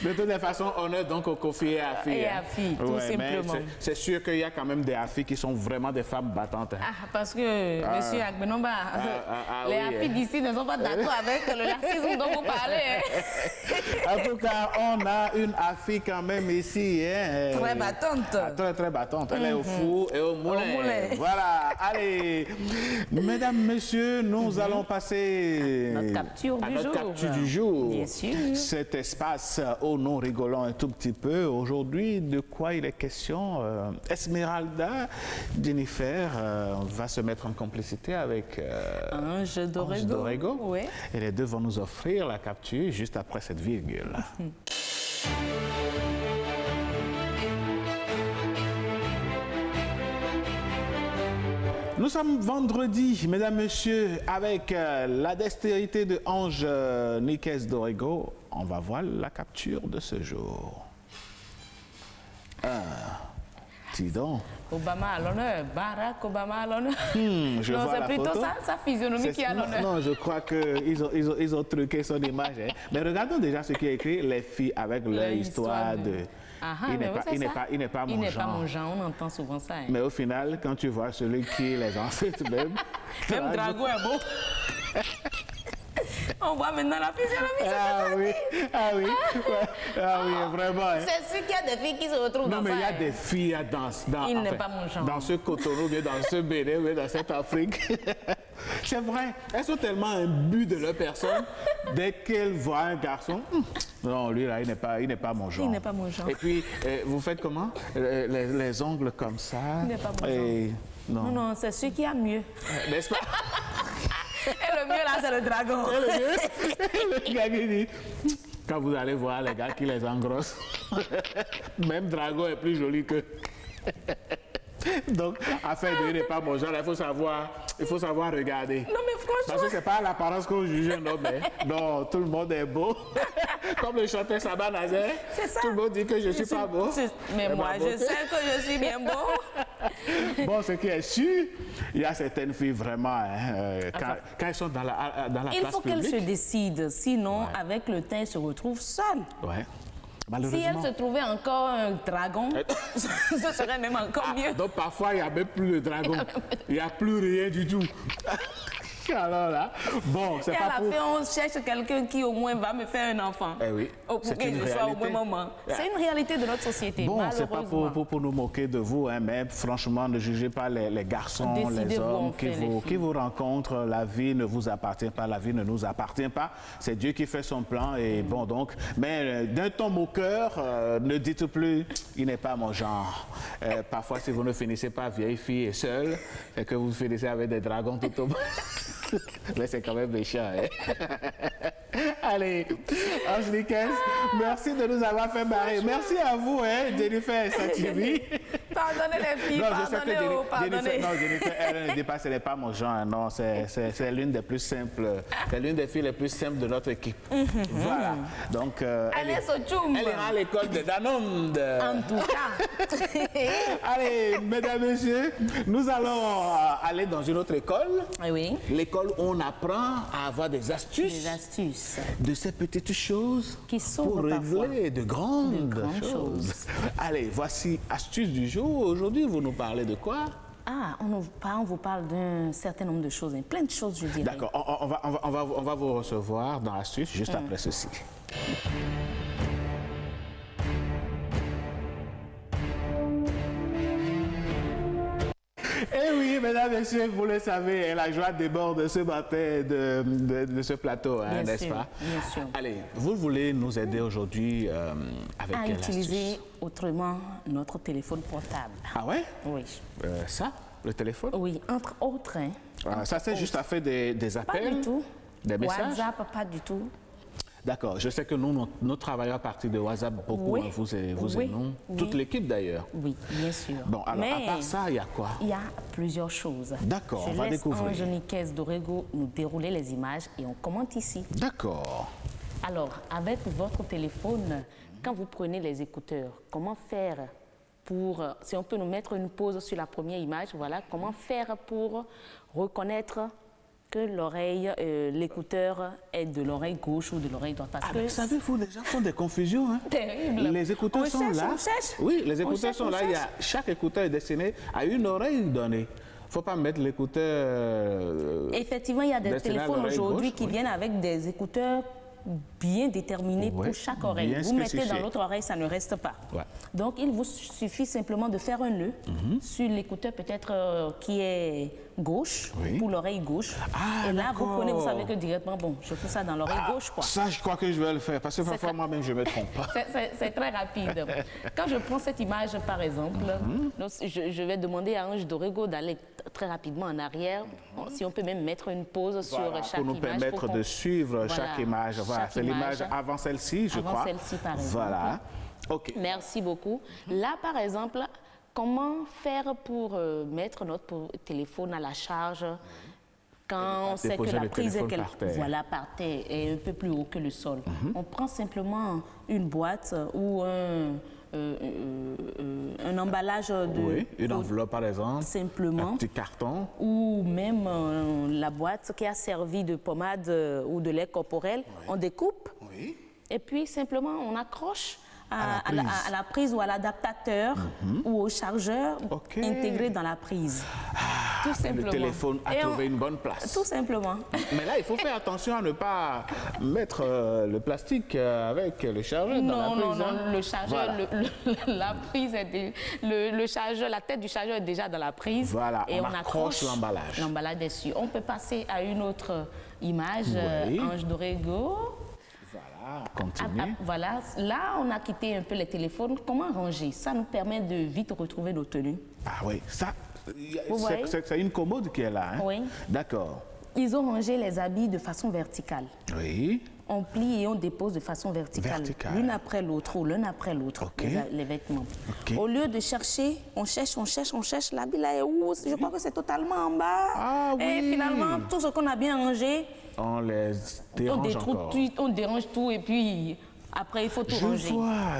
De toutes les façons, honneur donc au Kofi et Afi. Et Afi, tout simplement. C'est sûr qu'il y a quand même des Afi qui sont vraiment des femmes battantes. Parce que, monsieur Agbenomba, les Afi d'ici ne sont pas d'accord avec le laxisme dont vous parlez. En tout cas, on a une Afi quand même ici. Hein. Très battante. Très battante. Elle est au four et au moulin. Voilà. Allez, mesdames, messieurs, nous allons passer notre capture du jour. Bien sûr. Cet espace où nous rigolons un tout petit peu. Aujourd'hui, de quoi il est question? Esmeralda Jennifer va se mettre en complicité avec Ange Dorego. Oui. Et les deux vont nous offrir la capture juste après cette virgule. Nous sommes vendredi, mesdames, messieurs, avec la dextérité de Ange Nicaise Dorego. On va voir la capture de ce jour. Dis donc. Obama à l'honneur, Barack Obama à l'honneur. Non, c'est plutôt sa physionomie qui est à l'honneur. Non, je crois qu'ils ont truqué son image. Hein. Mais regardons déjà ce qui est écrit, les filles avec leur histoire de... Il n'est pas mon genre. On entend souvent ça. Hein. Mais au final, quand tu vois celui qui les ancêtre même... Même Drago est beau. On voit maintenant la physionomie. Ah oui, vraiment. Hein. C'est sûr qu'il y a des filles qui se retrouvent dans ça. Non, mais il y a des filles dans ce Cotonou, dans ce Bénin, dans cette Afrique. C'est vrai, elles sont tellement imbues de leur personne, dès qu'elles voient un garçon, non, lui là, il n'est pas mon genre. Il n'est pas mon genre. Et puis, vous faites comment? Les ongles comme ça. Il n'est pas mon genre. Non, c'est celui qui a mieux. N'est-ce pas? Et le mieux là, c'est le dragon. Le gars qui dit, quand vous allez voir les gars qui les engrossent, même dragon est plus joli que... Donc, afin de n'est pas mon genre, il faut savoir regarder. Non, mais franchement... Parce que c'est pas l'apparence qu'on juge un homme. Non, tout le monde est beau. Comme le chanteur Sabah Nazaire, tout le monde dit que je suis pas beau. Mais moi, je sais que je suis bien beau. Bon, ce qui est sûr, il y a certaines filles vraiment, quand elles sont dans la place publique... Il faut qu'elles se décident, sinon, avec le temps, elles se retrouvent seules. Ouais. Si elle se trouvait encore un dragon, ce serait même encore mieux. Donc parfois, il n'y a même plus de dragon. Il n'y a plus rien du tout. Alors là, bon, c'est pas pour... Et à la fin, on cherche quelqu'un qui au moins va me faire un enfant. Eh oui, pour que je sois au bon moment. C'est une réalité de notre société, bon, malheureusement. Bon, c'est pas pour nous moquer de vous, hein, mais franchement, ne jugez pas les garçons, les hommes qui vous rencontrent. La vie ne vous appartient pas, la vie ne nous appartient pas. C'est Dieu qui fait son plan et bon donc. Mais d'un ton moqueur, ne dites plus, il n'est pas mon genre. Parfois, si vous ne finissez pas vieille fille et seule, et que vous finissez avec des dragons tout au bout. Mais c'est quand même méchant, hein? Allez, Angélique, merci de nous avoir fait marrer. Merci à vous, hein, Jennifer Satiri. Pardonnez les filles, pardonnez. Non, Jennifer, elle ne dit pas, ce n'est pas mon genre, non, c'est l'une des plus simples, c'est l'une des filles les plus simples de notre équipe. Voilà, donc elle ira à l'école de Danonde. En tout cas. Allez, mesdames, messieurs, nous allons aller dans une autre école. Oui. L'école où on apprend à avoir des astuces. Des astuces. De ces petites choses qui sauvent pour régler de grandes choses. Allez, voici astuce du jour. Aujourd'hui, vous nous parlez de quoi? Ah, on vous parle d'un certain nombre de choses, plein de choses, je dirais. D'accord, on va vous recevoir dans l'astuce juste après ceci. Eh oui, mesdames, messieurs, vous le savez, la joie déborde ce matin de ce plateau, hein, n'est-ce pas? Bien sûr. Allez, vous voulez nous aider aujourd'hui avec quelle astuce? À utiliser autrement notre téléphone portable. Ah ouais? Oui. Ça, le téléphone? Oui, entre autres. Hein. Ça, c'est juste à faire des appels? Pas du tout. Des messages? WhatsApp, pas du tout. D'accord. Je sais que nous travaillons à partir de WhatsApp beaucoup, oui. Hein, vous et nous. Oui. Toute l'équipe d'ailleurs. Oui, bien sûr. Bon, alors à part ça, il y a quoi? Il y a plusieurs choses. D'accord, on va découvrir. Je laisse Angélique Dorego nous dérouler les images et on commente ici. D'accord. Alors, avec votre téléphone, quand vous prenez les écouteurs, comment faire pour, si on peut nous mettre une pause sur la première image, voilà, comment faire pour reconnaître que l'oreille, l'écouteur est de l'oreille gauche ou de l'oreille droite. Parce que savez-vous, les gens font des confusions. Hein? Terrible. Les écouteurs sont là. On cherche. Oui, les écouteurs sont là. Chaque écouteur est destiné à une oreille donnée. Il ne faut pas mettre l'écouteur... Effectivement, il y a des téléphones aujourd'hui qui viennent avec des écouteurs bien déterminés pour chaque oreille. Vous mettez dans l'autre oreille, ça ne reste pas. Ouais. Donc, il vous suffit simplement de faire un nœud sur l'écouteur peut-être qui est gauche, pour l'oreille gauche. Ah, et là, vous prenez, vous savez que directement, bon, je fais ça dans l'oreille gauche, quoi. Ça, je crois que je vais le faire, parce que parfois, moi-même, je me trompe. C'est très rapide. Quand je prends cette image, par exemple, donc, je vais demander à Ange Dorego d'aller très rapidement en arrière, si on peut même mettre une pause sur chaque image. Pour nous permettre de suivre chaque image. Voilà, c'est l'image avant celle-ci, je crois. Avant celle-ci, par exemple. Voilà. OK. Merci beaucoup. Là, par exemple, comment faire pour mettre notre téléphone à la charge quand on sait que la prise est par terre est un peu plus haut que le sol? On prend simplement une boîte ou un emballage de... Oui, une enveloppe par exemple. Simplement. Un petit carton. Ou même la boîte qui a servi de pommade ou de lait corporel. Oui. On découpe. Oui. Et puis simplement on accroche à la prise ou à l'adaptateur ou au chargeur intégré dans la prise. Tout simplement. Le téléphone a trouvé une bonne place. Tout simplement. Mais là, il faut faire attention à ne pas mettre le plastique avec le chargeur dans la prise. Non, le chargeur, la prise est le chargeur, la tête du chargeur est déjà dans la prise. Voilà, et on accroche l'emballage. L'emballage dessus. On peut passer à une autre image, Ange Dorego. Voilà, continue. Voilà, là, on a quitté un peu les téléphones. Comment ranger? Ça nous permet de vite retrouver nos tenues. Ah oui, ça, c'est une commode qui est là. Hein? Oui. D'accord. Ils ont rangé les habits de façon verticale. Oui. On plie et on dépose de façon verticale. L'une après l'autre ou l'un après l'autre, les vêtements. Au lieu de chercher, on cherche, l'habit là est où? Je crois que c'est totalement en bas. Ah, oui. Et finalement, tout ce qu'on a bien rangé, on les dérange encore. On dérange tout et puis Après, il faut tout ranger.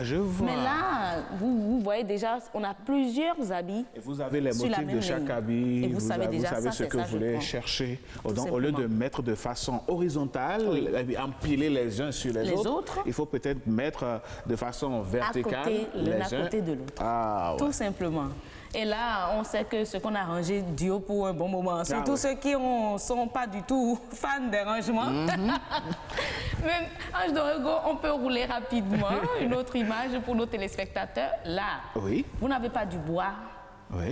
Je vois. Mais là, vous voyez déjà, on a plusieurs habits. Et vous avez les motifs de chaque habit. Et vous savez déjà vous savez ça, ce que vous voulez chercher. Donc, au lieu de mettre de façon horizontale, empiler les uns sur les autres, il faut peut-être mettre de façon verticale l'un à côté de l'autre. Tout simplement. Et là, on sait que ce qu'on a rangé dure pour un bon moment. Surtout ceux qui ne sont pas du tout fans des rangements. Mais Ange Dorego, on peut rouler rapidement. Une autre image pour nos téléspectateurs. Là, vous n'avez pas du bois.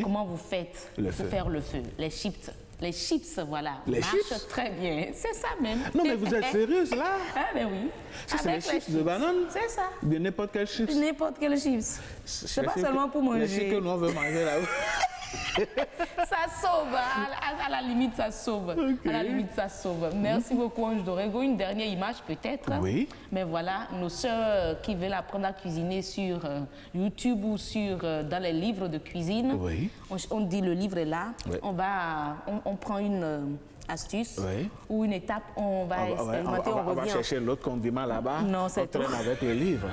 Comment vous faites pour faire le feu? Les chips. Les chips, voilà, marchent très bien. C'est ça même. Non, mais vous êtes sérieuse là? Ah, ben oui. C'est les chips de banane? C'est ça. De n'importe quel chips? N'importe quel chips. C'est pas seulement pour manger. Les chips que nous on veut manger là-haut. Ça sauve, à la limite ça sauve. À la limite ça sauve. Merci beaucoup Ange Dorego. Une dernière image peut-être. Oui. Mais voilà, nos sœurs qui veulent apprendre à cuisiner sur YouTube ou dans les livres de cuisine. Oui. On dit le livre est là. Oui. On prend une astuce ou une étape, on va expérimenter, on revient. On va chercher l'autre condiment là-bas. Non, c'est tout. On traîne avec le livre.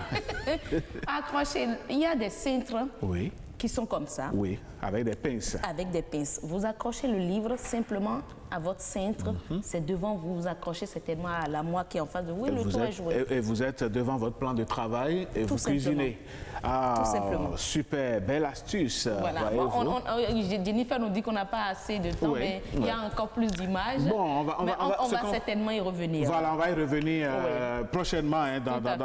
Accrocher, il y a des cintres. Oui. Qui sont comme ça. Oui, avec des pinces. Avec des pinces. Vous accrochez le livre simplement à votre cintre. C'est devant vous. Vous accrochez certainement à la moire qui est en face de vous. Et le tour est joué. Et vous êtes devant votre plan de travail et vous cuisinez. Ah, tout simplement. Super, belle astuce. Voilà. Jennifer nous dit qu'on n'a pas assez de temps, mais il y a encore plus d'images. Bon, on va certainement y revenir. Voilà, on va y revenir prochainement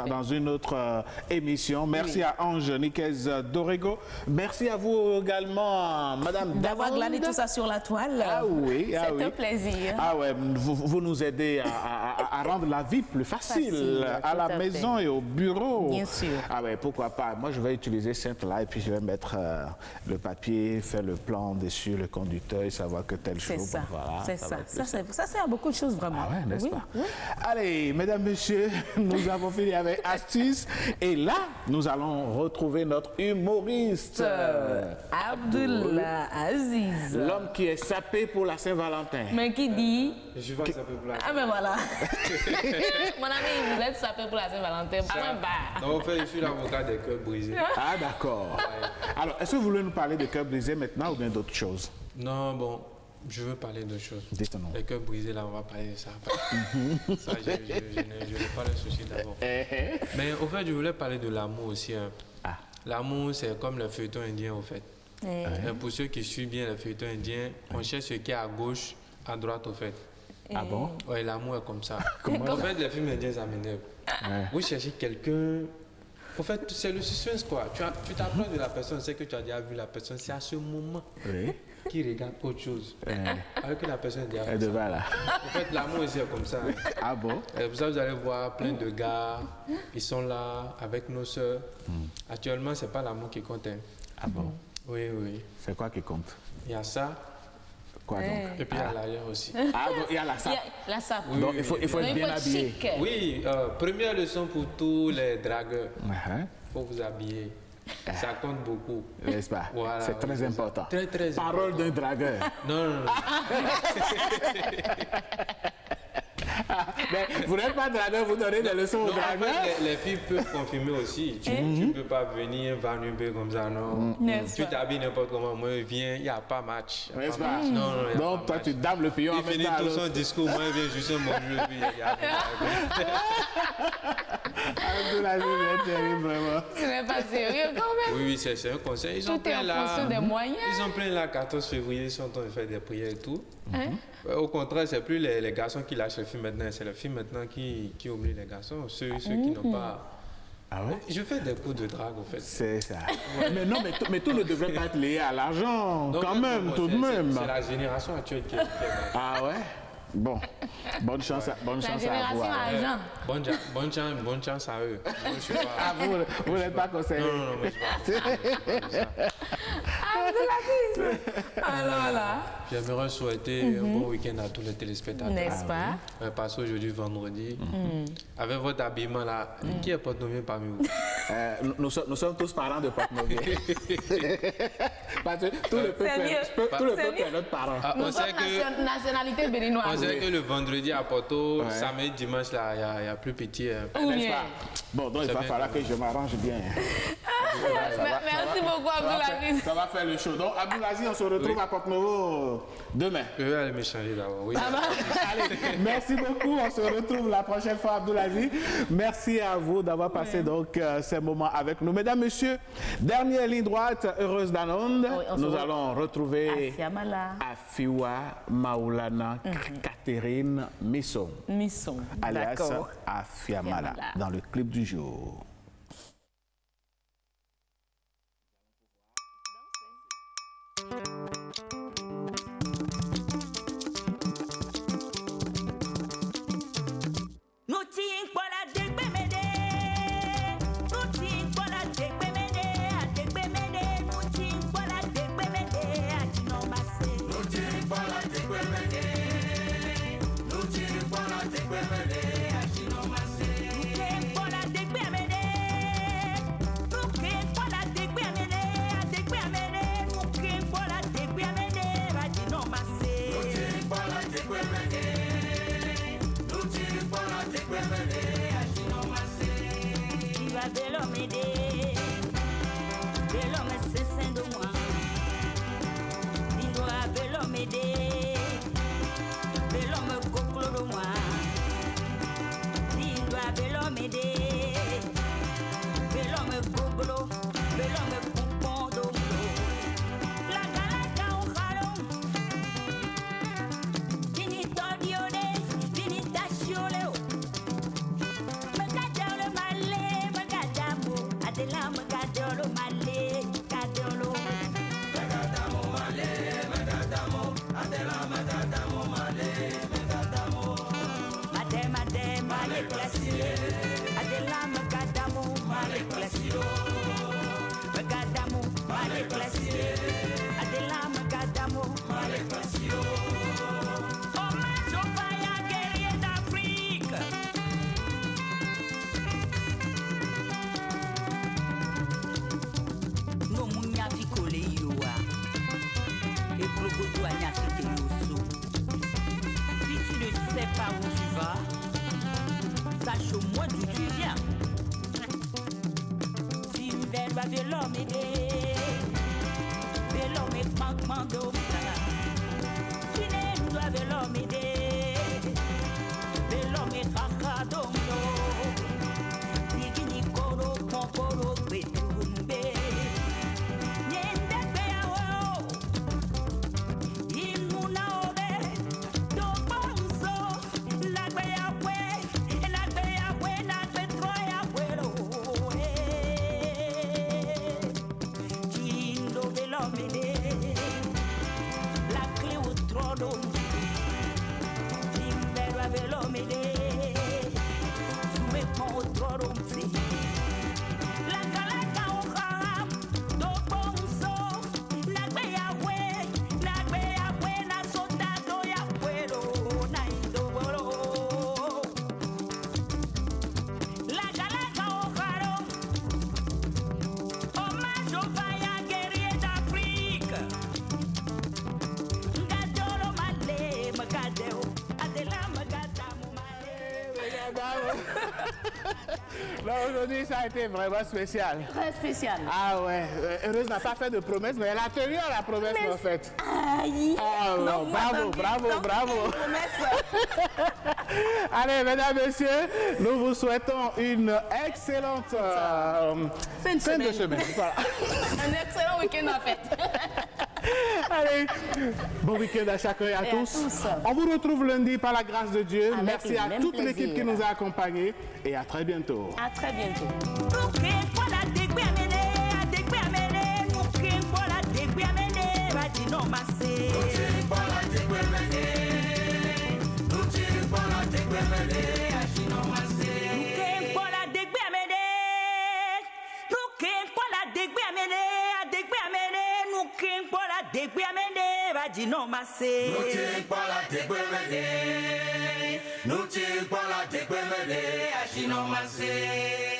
dans une autre émission. Merci à Ange Niquez Dorego. Merci à vous également, Madame d'avoir glané tout ça sur la toile. Ah oui, c'est un plaisir. Ah ouais, vous nous aidez à rendre la vie plus facile à la maison et au bureau. Bien sûr. Ah ouais, pourquoi pas. Moi, je vais utiliser cette là et puis je vais mettre le papier, faire le plan dessus, le conducteur et savoir que tel jour. C'est ça. Voilà, c'est ça. Ça sert à beaucoup de choses vraiment. Ah ouais, n'est-ce pas? Oui. Allez, mesdames, messieurs, nous avons fini avec astuces et là, nous allons retrouver notre humoriste. Abdullah Aziz. L'homme qui est sapé pour la Saint-Valentin. Mais qui dit... Je suis pas sapé pour la Saint-Valentin. Ah ben voilà. Mon ami, vous êtes sapé pour la Saint-Valentin. Non, en fait, je suis l'avocat des cœurs brisés. Ah d'accord. Alors, est-ce que vous voulez nous parler des cœurs brisés maintenant ou bien d'autres choses? Non, bon, je veux parler d'autres choses. Dites-nous. Les cœurs brisés, là, on va parler de ça après. Ça, je n'ai pas le souci d'abord. Mais au fait, je voulais parler de l'amour aussi. Hein. L'amour, c'est comme le feuilleton indien, au fait. Pour ceux qui suivent bien le feuilleton indien, on cherche ce qui est à gauche, à droite, au fait. Ah bon? Oui, l'amour est comme ça. En fait, les films indiens, ça m'énerve. Vous cherchez quelqu'un... En fait, c'est le suspense, quoi. Tu t'apprends de la personne, c'est que tu as déjà vu la personne. C'est à ce moment qu'il regarde autre chose. Alors que la personne est déjà fait ça. Là. En fait, l'amour aussi est comme ça. Hein. Ah bon? Et pour ça, vous allez voir plein de gars. Ils sont là avec nos sœurs. Actuellement, c'est pas l'amour qui compte. Hein. Ah bon? Oui, oui. C'est quoi qui compte? Il y a ça. Quoi donc? Et puis il y a l'arrière aussi. Ah bon, il y a la sape. La sape. Oui, donc il faut être bien habillé. Chic. Oui, première leçon pour tous les dragueurs. Il faut vous habiller. Ça compte beaucoup. N'est-ce pas? Voilà, c'est très important. Très, très important. Parole d'un dragueur. Non. Mais vous n'êtes pas dragueur, vous donnez des leçons aux dragueurs. En fait, les filles peuvent confirmer aussi. Tu ne peux pas venir vanuber comme ça, non. Tu t'habilles n'importe comment, moi je viens, il n'y a pas match. N'est-ce pas? Non, donc toi tu dames le pion en même temps. Il finit tout son discours, moi je viens juste mon jeu, puis il y a vraiment. Ce n'est pas sérieux quand même. Oui, c'est un conseil. Ils ont tout est en fonction des moyens. Ils ont plein là, 14 février, ils sont en train de faire des prières et tout. Au contraire, c'est plus les garçons qui lâchent les filles maintenant, c'est les filles maintenant qui oublient les garçons, ceux qui n'ont pas... Ah ouais? Je fais des coups de drague, en fait. C'est ça. mais tout ne devrait pas être lié à l'argent, quand même, tout de même. C'est la génération actuelle qui est... Ah ouais? Bon, bonne chance à vous. Bonne chance à eux. Moi, je suis pas... Ah, vous n'êtes pas conseillé? Non, mais je ne suis pas. Alors là. J'aimerais souhaiter un bon week-end à tous les téléspectateurs. N'est-ce pas? Parce qu'aujourd'hui, vendredi, avec votre habillement là, qui est porte-nommé parmi vous? Nous sommes tous parents de porte-nommé. Parce que tout le peuple est notre parent. Nous sommes nationalité béninoise. On sait que le vendredi à Porto, samedi, dimanche, là, il y a plus petit. N'est-ce pas? Bon, donc il va falloir que je m'arrange bien. Merci beaucoup, Abdoulaziz. Ça va faire le show. Donc, Abdoulaziz, on se retrouve à Porte-Nouveau demain. Je vais aller m'échanger d'abord. Oui. Allez, merci beaucoup. On se retrouve la prochaine fois, Abdoulaziz. Merci à vous d'avoir passé donc ces moments avec nous. Mesdames, Messieurs, dernière ligne droite, heureuse d'Anonde. Nous allons retrouver Afiwa Maoulana Catherine Misson. Alias Afiamala, dans le clip du jour. Aujourd'hui, ça a été vraiment spécial. Très spécial. Ah ouais. Heureuse n'a pas fait de promesse, mais elle a tenu à la promesse en fait. Aïe. Ah non, bravo. Allez, mesdames, messieurs, nous vous souhaitons une excellente fin de semaine. Voilà. Un excellent week-end en fait. Allez, bon week-end à chacun et à tous. On vous retrouve lundi par la grâce de Dieu. Merci à toute l'équipe qui nous a accompagnés et à très bientôt. À très bientôt. degbe amende ba dino mase. Nuti pala degbe mede. Nuti pala degbe mede. Ashino mase.